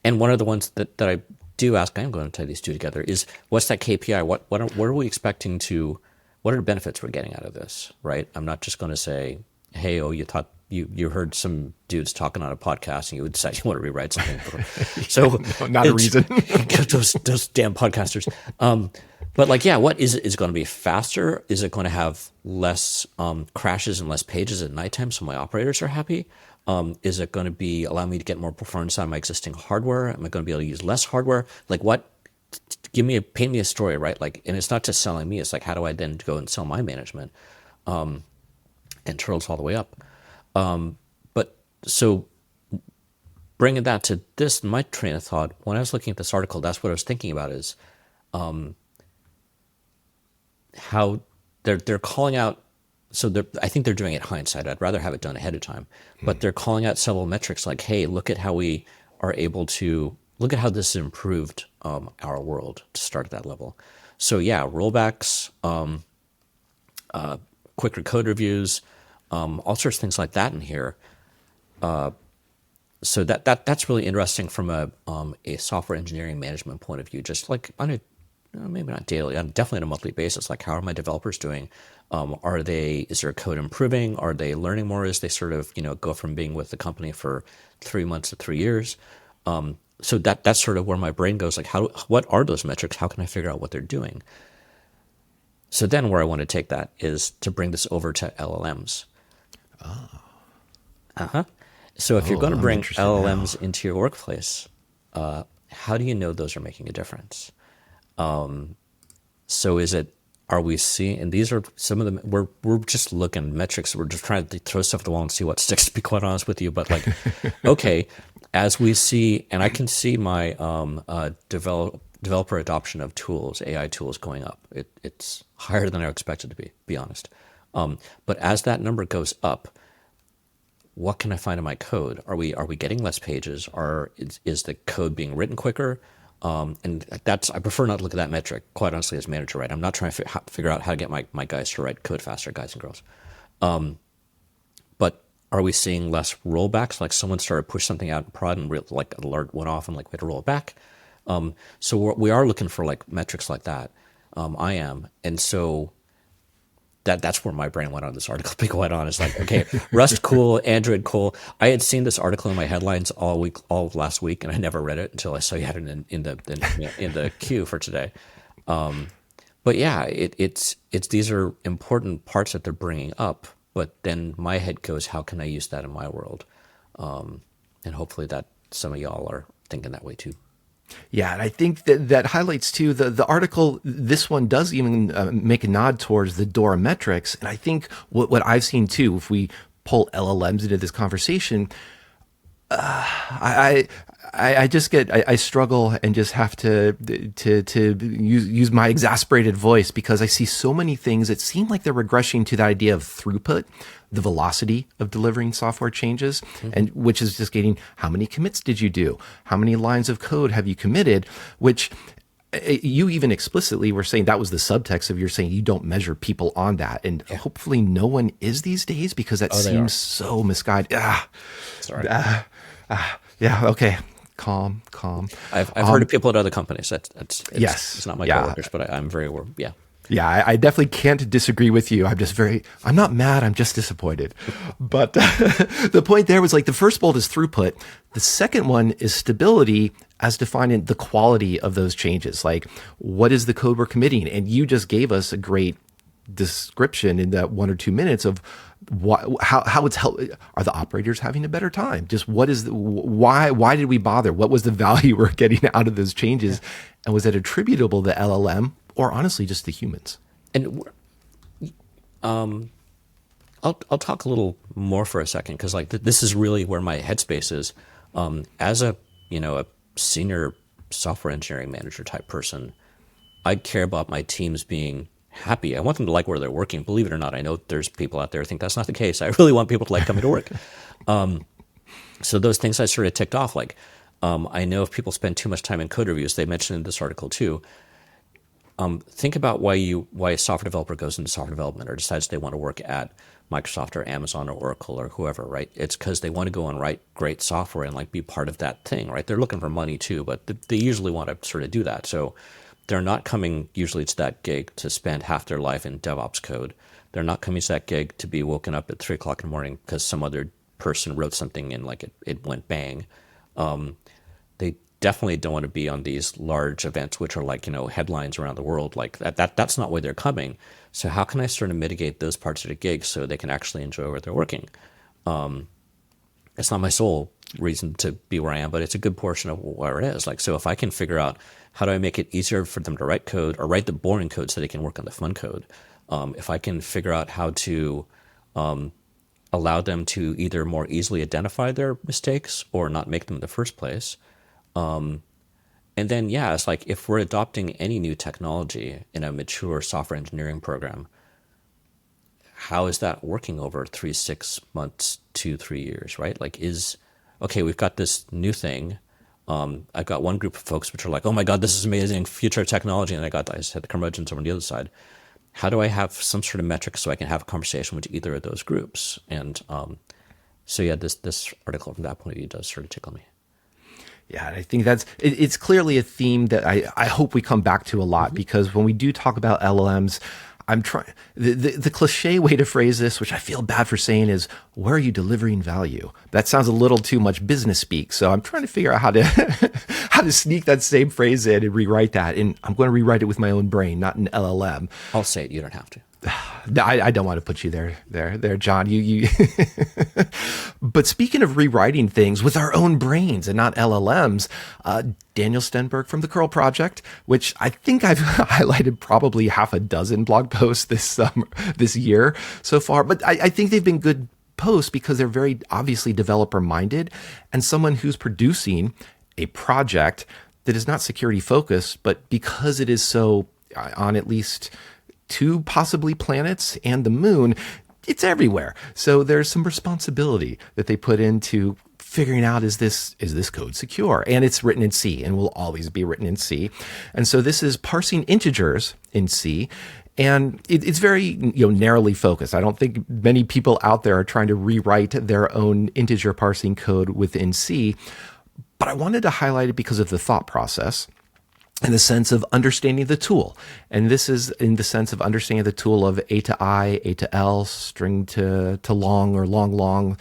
one of the ones that I do ask, I'm going to tie these two together, is what's that KPI? What are we expecting to, what are the benefits we're getting out of this, right? I'm not just going to say, hey, you thought you heard some dudes talking on a podcast and you would decide you want to rewrite something. So no, not a reason. those damn podcasters. But like, yeah, what is it? Is it going to be faster? Is it going to have less crashes and less pages at nighttime so my operators are happy? Is it going to be allow me to get more performance on my existing hardware? Am I going to be able to use less hardware? Like what? Paint me a story, right? Like, and it's not just selling me. It's like, how do I then go and sell my management? And turtles all the way up. But so bringing that to this, my train of thought, when I was looking at this article, that's what I was thinking about is how they're calling out. So I think they're doing it hindsight. I'd rather have it done ahead of time. But they're calling out several metrics like, hey, look at how we are able to, look at how this has improved our world to start at that level. So yeah, rollbacks, quicker code reviews, all sorts of things like that in here. So that's really interesting from a software engineering management point of view, just like on a, maybe not daily, definitely on a monthly basis. Like, how are my developers doing? Is their code improving? Are they learning more as they sort of, go from being with the company for 3 months to 3 years? So that's sort of where my brain goes. Like, what are those metrics? How can I figure out what they're doing? So then where I want to take that is to bring this over to LLMs. So if you're going to bring LLMs into your workplace, how do you know those are making a difference? So are we seeing, and these are some of them, we're just looking at metrics. We're just trying to throw stuff at the wall and see what sticks, to be quite honest with you. But like, okay, as we see, and I can see my developer adoption of tools, AI tools going up. It's higher than I expected to be honest. But as that number goes up, what can I find in my code? Are we getting less pages? Is the code being written quicker? And I prefer not to look at that metric, quite honestly, as manager, right? I'm not trying to figure out how to get my guys to write code faster, guys and girls. But are we seeing less rollbacks? Like someone started push something out in prod and like an alert went off and like we had to roll it back. So we are looking for like metrics like that. I am. And so that's where my brain went on this article. Be quite honest, like, okay, Rust cool, Android cool. I had seen this article in my headlines all of last week, and I never read it until I saw you had it in the queue for today. But yeah, it's these are important parts that they're bringing up. But then my head goes, how can I use that in my world? And hopefully that some of y'all are thinking that way too. Yeah, and I think that highlights too the article. This one does even make a nod towards the DORA metrics, and I think what I've seen too, if we pull LLMs into this conversation, I struggle and just have to use my exasperated voice because I see so many things that seem like they're regressing to the idea of throughput, the velocity of delivering software changes, and which is just getting how many commits did you do? How many lines of code have you committed? Which you even explicitly were saying that was the subtext of you're saying you don't measure people on that. And hopefully no one is these days because that seems so misguided. Sorry. Yeah. Okay. Calm. I've heard of people at other companies. Yes. It's not my coworkers, but I'm very aware. Yeah. Yeah, I definitely can't disagree with you. I'm not mad, I'm just disappointed. But the point there was like the first bullet is throughput. The second one is stability as defined in the quality of those changes. Like, what is the code we're committing? And you just gave us a great description in that 1 or 2 minutes of how it's help. Are the operators having a better time? Just why did we bother? What was the value we're getting out of those changes? And was it attributable to LLM? Or honestly, just the humans. And I'll talk a little more for a second because like this is really where my headspace is. As a senior software engineering manager type person, I care about my teams being happy. I want them to like where they're working. Believe it or not, I know there's people out there who think that's not the case. I really want people to like coming to work. So those things I sort of ticked off. Like I know if people spend too much time in code reviews, they mentioned in this article too. Think about why a software developer goes into software development or decides they want to work at Microsoft or Amazon or Oracle or whoever, right? It's because they want to go and write great software and like be part of that thing, right? They're looking for money too, but they usually want to sort of do that. So they're not coming usually to that gig to spend half their life in DevOps code. They're not coming to that gig to be woken up at 3 o'clock in the morning because some other person wrote something and like it went bang. They definitely don't want to be on these large events, which are like, headlines around the world. Like that's not why they're coming. So how can I sort of mitigate those parts of the gig so they can actually enjoy where they're working? It's not my sole reason to be where I am, but it's a good portion of where it is. Like, so if I can figure out how do I make it easier for them to write code or write the boring code so they can work on the fun code. If I can figure out how to allow them to either more easily identify their mistakes or not make them in the first place. And then, it's like if we're adopting any new technology in a mature software engineering program, how is that working over 3, 6 months, 2, 3 years, right? Like we've got this new thing. I've got one group of folks which are like, oh my God, this is amazing, future technology. And I just had the curmudgeons over on the other side. How do I have some sort of metric so I can have a conversation with either of those groups? And this article from that point of view does sort of tickle me. Yeah, and I think it's clearly a theme that I hope we come back to a lot because when we do talk about LLMs, I'm trying the cliche way to phrase this, which I feel bad for saying, is where are you delivering value? That sounds a little too much business speak. So I'm trying to figure out how to sneak that same phrase in and rewrite that. And I'm going to rewrite it with my own brain, not an LLM. I'll say it. You don't have to. I don't want to put you there, John. You. But speaking of rewriting things with our own brains and not LLMs, Daniel Stenberg from the Curl Project, which I think I've highlighted probably half a dozen blog posts this year so far. But I think they've been good posts because they're very obviously developer minded, and someone who's producing a project that is not security focused, but because it is so on at least 2 possibly planets and the moon, it's everywhere. So there's some responsibility that they put into figuring out, is this code secure? And it's written in C and will always be written in C. And so this is parsing integers in C. And it's very narrowly focused. I don't think many people out there are trying to rewrite their own integer parsing code within C. But I wanted to highlight it because of the thought process, in the sense of understanding the tool. And this is in the sense of understanding the tool of A to I, A to L, string to long, or long.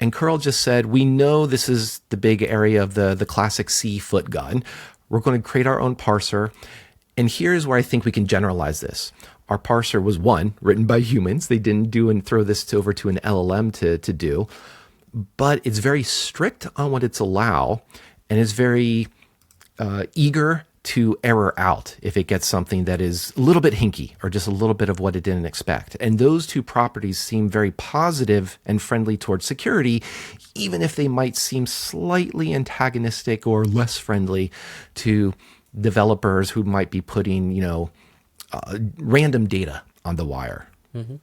And Curl just said, we know this is the big area of the classic C foot gun. We're going to create our own parser. And here's where I think we can generalize this. Our parser was, one, written by humans. They didn't do and throw this over to an LLM to do. But it's very strict on what it's allow, and is very eager to error out if it gets something that is a little bit hinky or just a little bit of what it didn't expect. And those two properties seem very positive and friendly towards security, even if they might seem slightly antagonistic or less friendly to developers who might be putting, random data on the wire. Mm-hmm.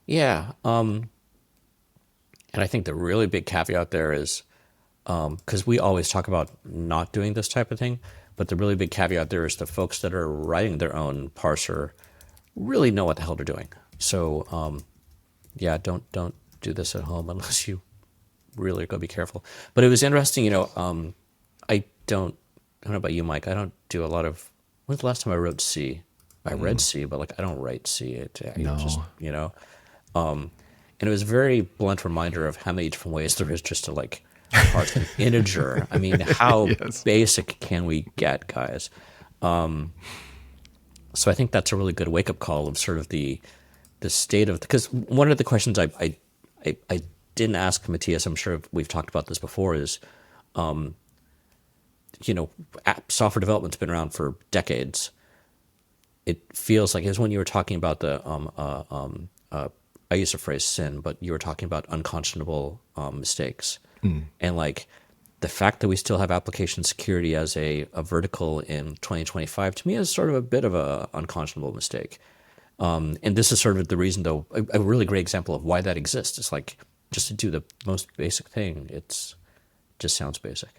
Yeah. And I think the really big caveat there is, because we always talk about not doing this type of thing, but the really big caveat there is the folks that are writing their own parser really know what the hell they're doing. So, don't do this at home unless you really are going to be careful. But it was interesting, I don't know about you, Mike. I don't do a lot of. When's the last time I wrote C? I read C, but I don't write C. And it was a very blunt reminder of how many different ways there is just to parse an integer. I mean, how yes. basic can we get, guys? So I think that's a really good wake up call of sort of the state of, because one of the questions I didn't ask Matias, I'm sure we've talked about this before, is software development's been around for decades. It feels like, it was when you were talking about the I use the phrase sin, but you were talking about unconscionable mistakes. And the fact that we still have application security as a vertical in 2025, to me, is sort of a bit of a unconscionable mistake. And this is sort of the reason, though, a really great example of why that exists. It's just to do the most basic thing, just sounds basic.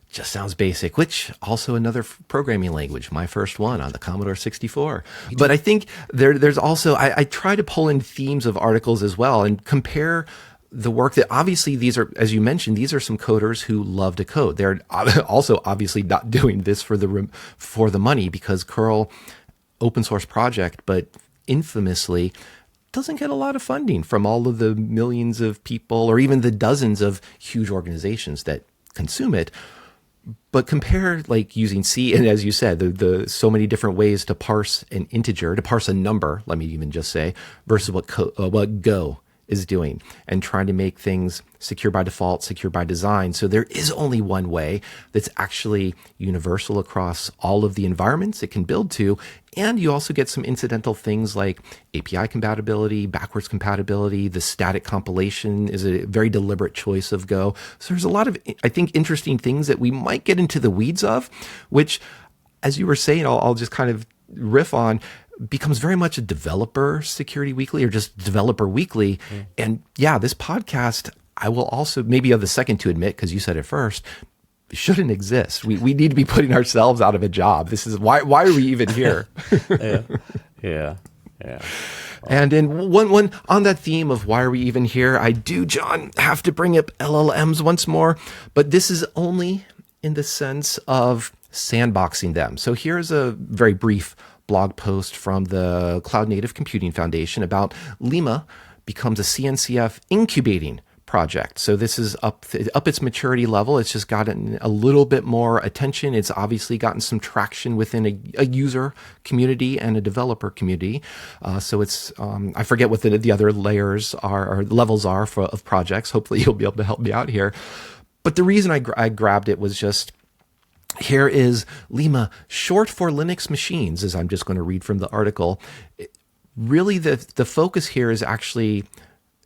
Just sounds basic, which also another programming language, my first one on the Commodore 64. But I think there's also, I try to pull in themes of articles as well and compare the work that, obviously these are, as you mentioned, these are some coders who love to code. They're also obviously not doing this for the money, because curl, open source project, but infamously doesn't get a lot of funding from all of the millions of people or even the dozens of huge organizations that consume it. But compare using C, and as you said, the so many different ways to parse an integer, to parse a number, let me even just say, versus what Go is doing, and trying to make things secure by default, secure by design. So there is only one way that's actually universal across all of the environments it can build to. And you also get some incidental things like API compatibility, backwards compatibility. The static compilation is a very deliberate choice of Go. So there's a lot of, I think, interesting things that we might get into the weeds of, which, as you were saying, I'll just kind of riff on, becomes very much a developer security weekly, or just developer weekly. And yeah, this podcast, I will also, maybe of the second to admit, because you said it first, shouldn't exist. We need to be putting ourselves out of a job. This is why are we even here? Yeah. And in one on that theme of why are we even here, I do, John, have to bring up LLMs once more, but this is only in the sense of sandboxing them. So here's a very brief blog post from the Cloud Native Computing Foundation about Lima becomes a CNCF incubating project. So this is up its maturity level. It's just gotten a little bit more attention. It's obviously gotten some traction within a user community and a developer community. So it's, I forget what the other layers are, or levels are of projects. Hopefully you'll be able to help me out here. But the reason I grabbed it was just, here is Lima, short for Linux machines, as I'm just going to read from the article. Really, the focus here is actually,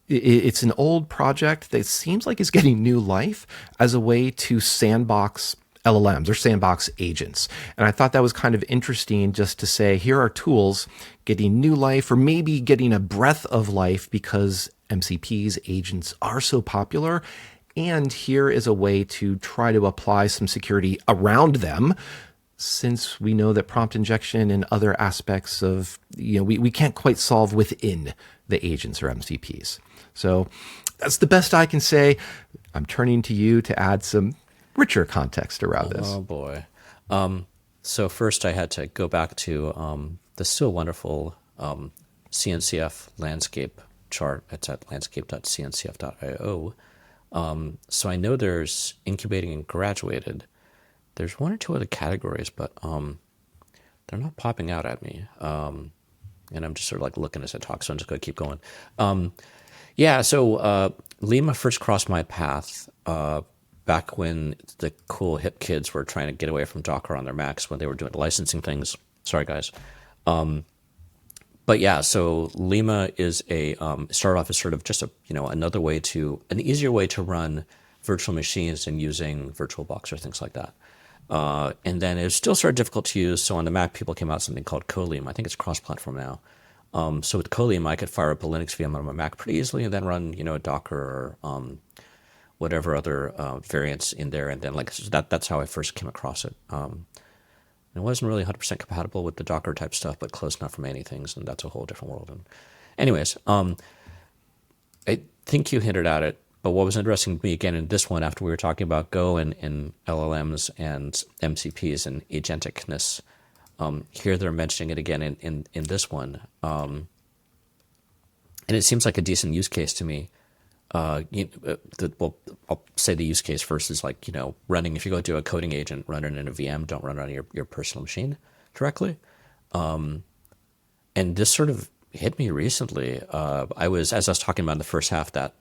it's an old project that seems like it's getting new life as a way to sandbox LLMs or sandbox agents. And I thought that was kind of interesting just to say, here are tools getting new life or maybe getting a breath of life because MCPs, agents are so popular. And here is a way to try to apply some security around them, since we know that prompt injection and other aspects of, we can't quite solve within the agents or MCPs. So that's the best I can say. I'm turning to you to add some richer context around this. Oh boy. So first I had to go back to the still wonderful CNCF landscape chart. It's at landscape.cncf.io. So I know there's incubating and graduated. There's one or two other categories, but they're not popping out at me. And I'm just sort of like looking as I talk, so I'm just going to keep going. So Lima first crossed my path back when the cool hip kids were trying to get away from Docker on their Macs when they were doing licensing things. Sorry, guys. But yeah, so Lima is started off as sort of just another way an easier way to run virtual machines and using VirtualBox or things like that. And then it was still sort of difficult to use. So on the Mac, people came out with something called Coleum. I think it's cross-platform now. So with Coleum, I could fire up a Linux VM on my Mac pretty easily and then run, Docker or whatever other variants in there. And then that's how I first came across it. It wasn't really 100% compatible with the Docker type stuff, but close enough for many things. And that's a whole different world. And anyways, I think you hinted at it. But what was interesting to me, again, in this one, after we were talking about Go and LLMs and MCPs and agenticness, here they're mentioning it again in this one. And it seems like a decent use case to me. I'll say the use case first is running, if you go do a coding agent, run it in a VM, don't run it on your personal machine directly. And this sort of hit me recently. As I was talking about in the first half, that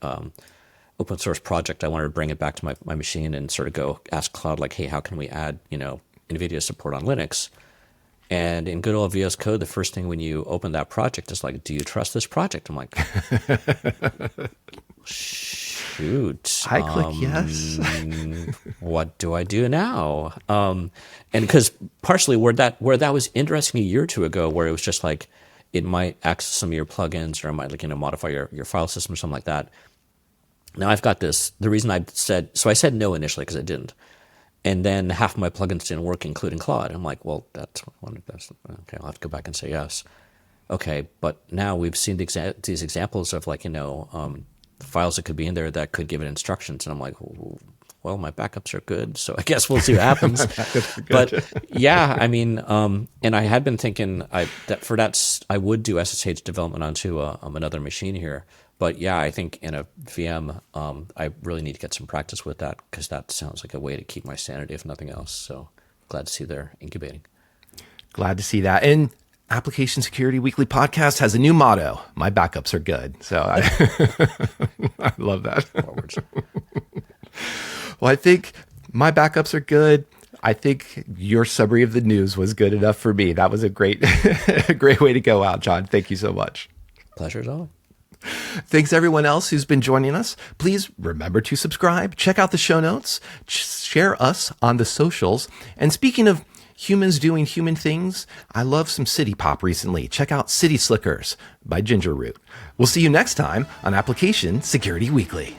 open source project, I wanted to bring it back to my machine and sort of go ask Cloud, hey, how can we add, NVIDIA support on Linux? And in good old VS Code, the first thing when you open that project is do you trust this project? I'm like, shoot. I click yes. What do I do now? And because partially where that was interesting a year or two ago, where it was just it might access some of your plugins or it might modify your file system or something like that. Now I've got this. The reason I said no initially because it didn't, and then half of my plugins didn't work, including Claude. I'm like, well, that's okay. I'll have to go back and say yes. Okay, but now we've seen these examples of files that could be in there that could give it instructions, and I'm like, well, my backups are good, so I guess we'll see what happens. But yeah, I mean, and I had been thinking I would do SSH development onto another machine here. But yeah, I think in a VM, I really need to get some practice with that because that sounds like a way to keep my sanity, if nothing else. So glad to see they're incubating. Glad to see that. And Application Security Weekly Podcast has a new motto: "My backups are good." So I love that. Well, I think my backups are good. I think your summary of the news was good enough for me. That was a great way to go out, John. Thank you so much. Pleasure's all. Thanks everyone else who's been joining us. Please remember to subscribe, check out the show notes, share us on the socials. And speaking of humans doing human things, I love some city pop recently. Check out City Slickers by Ginger Root. We'll see you next time on Application Security Weekly.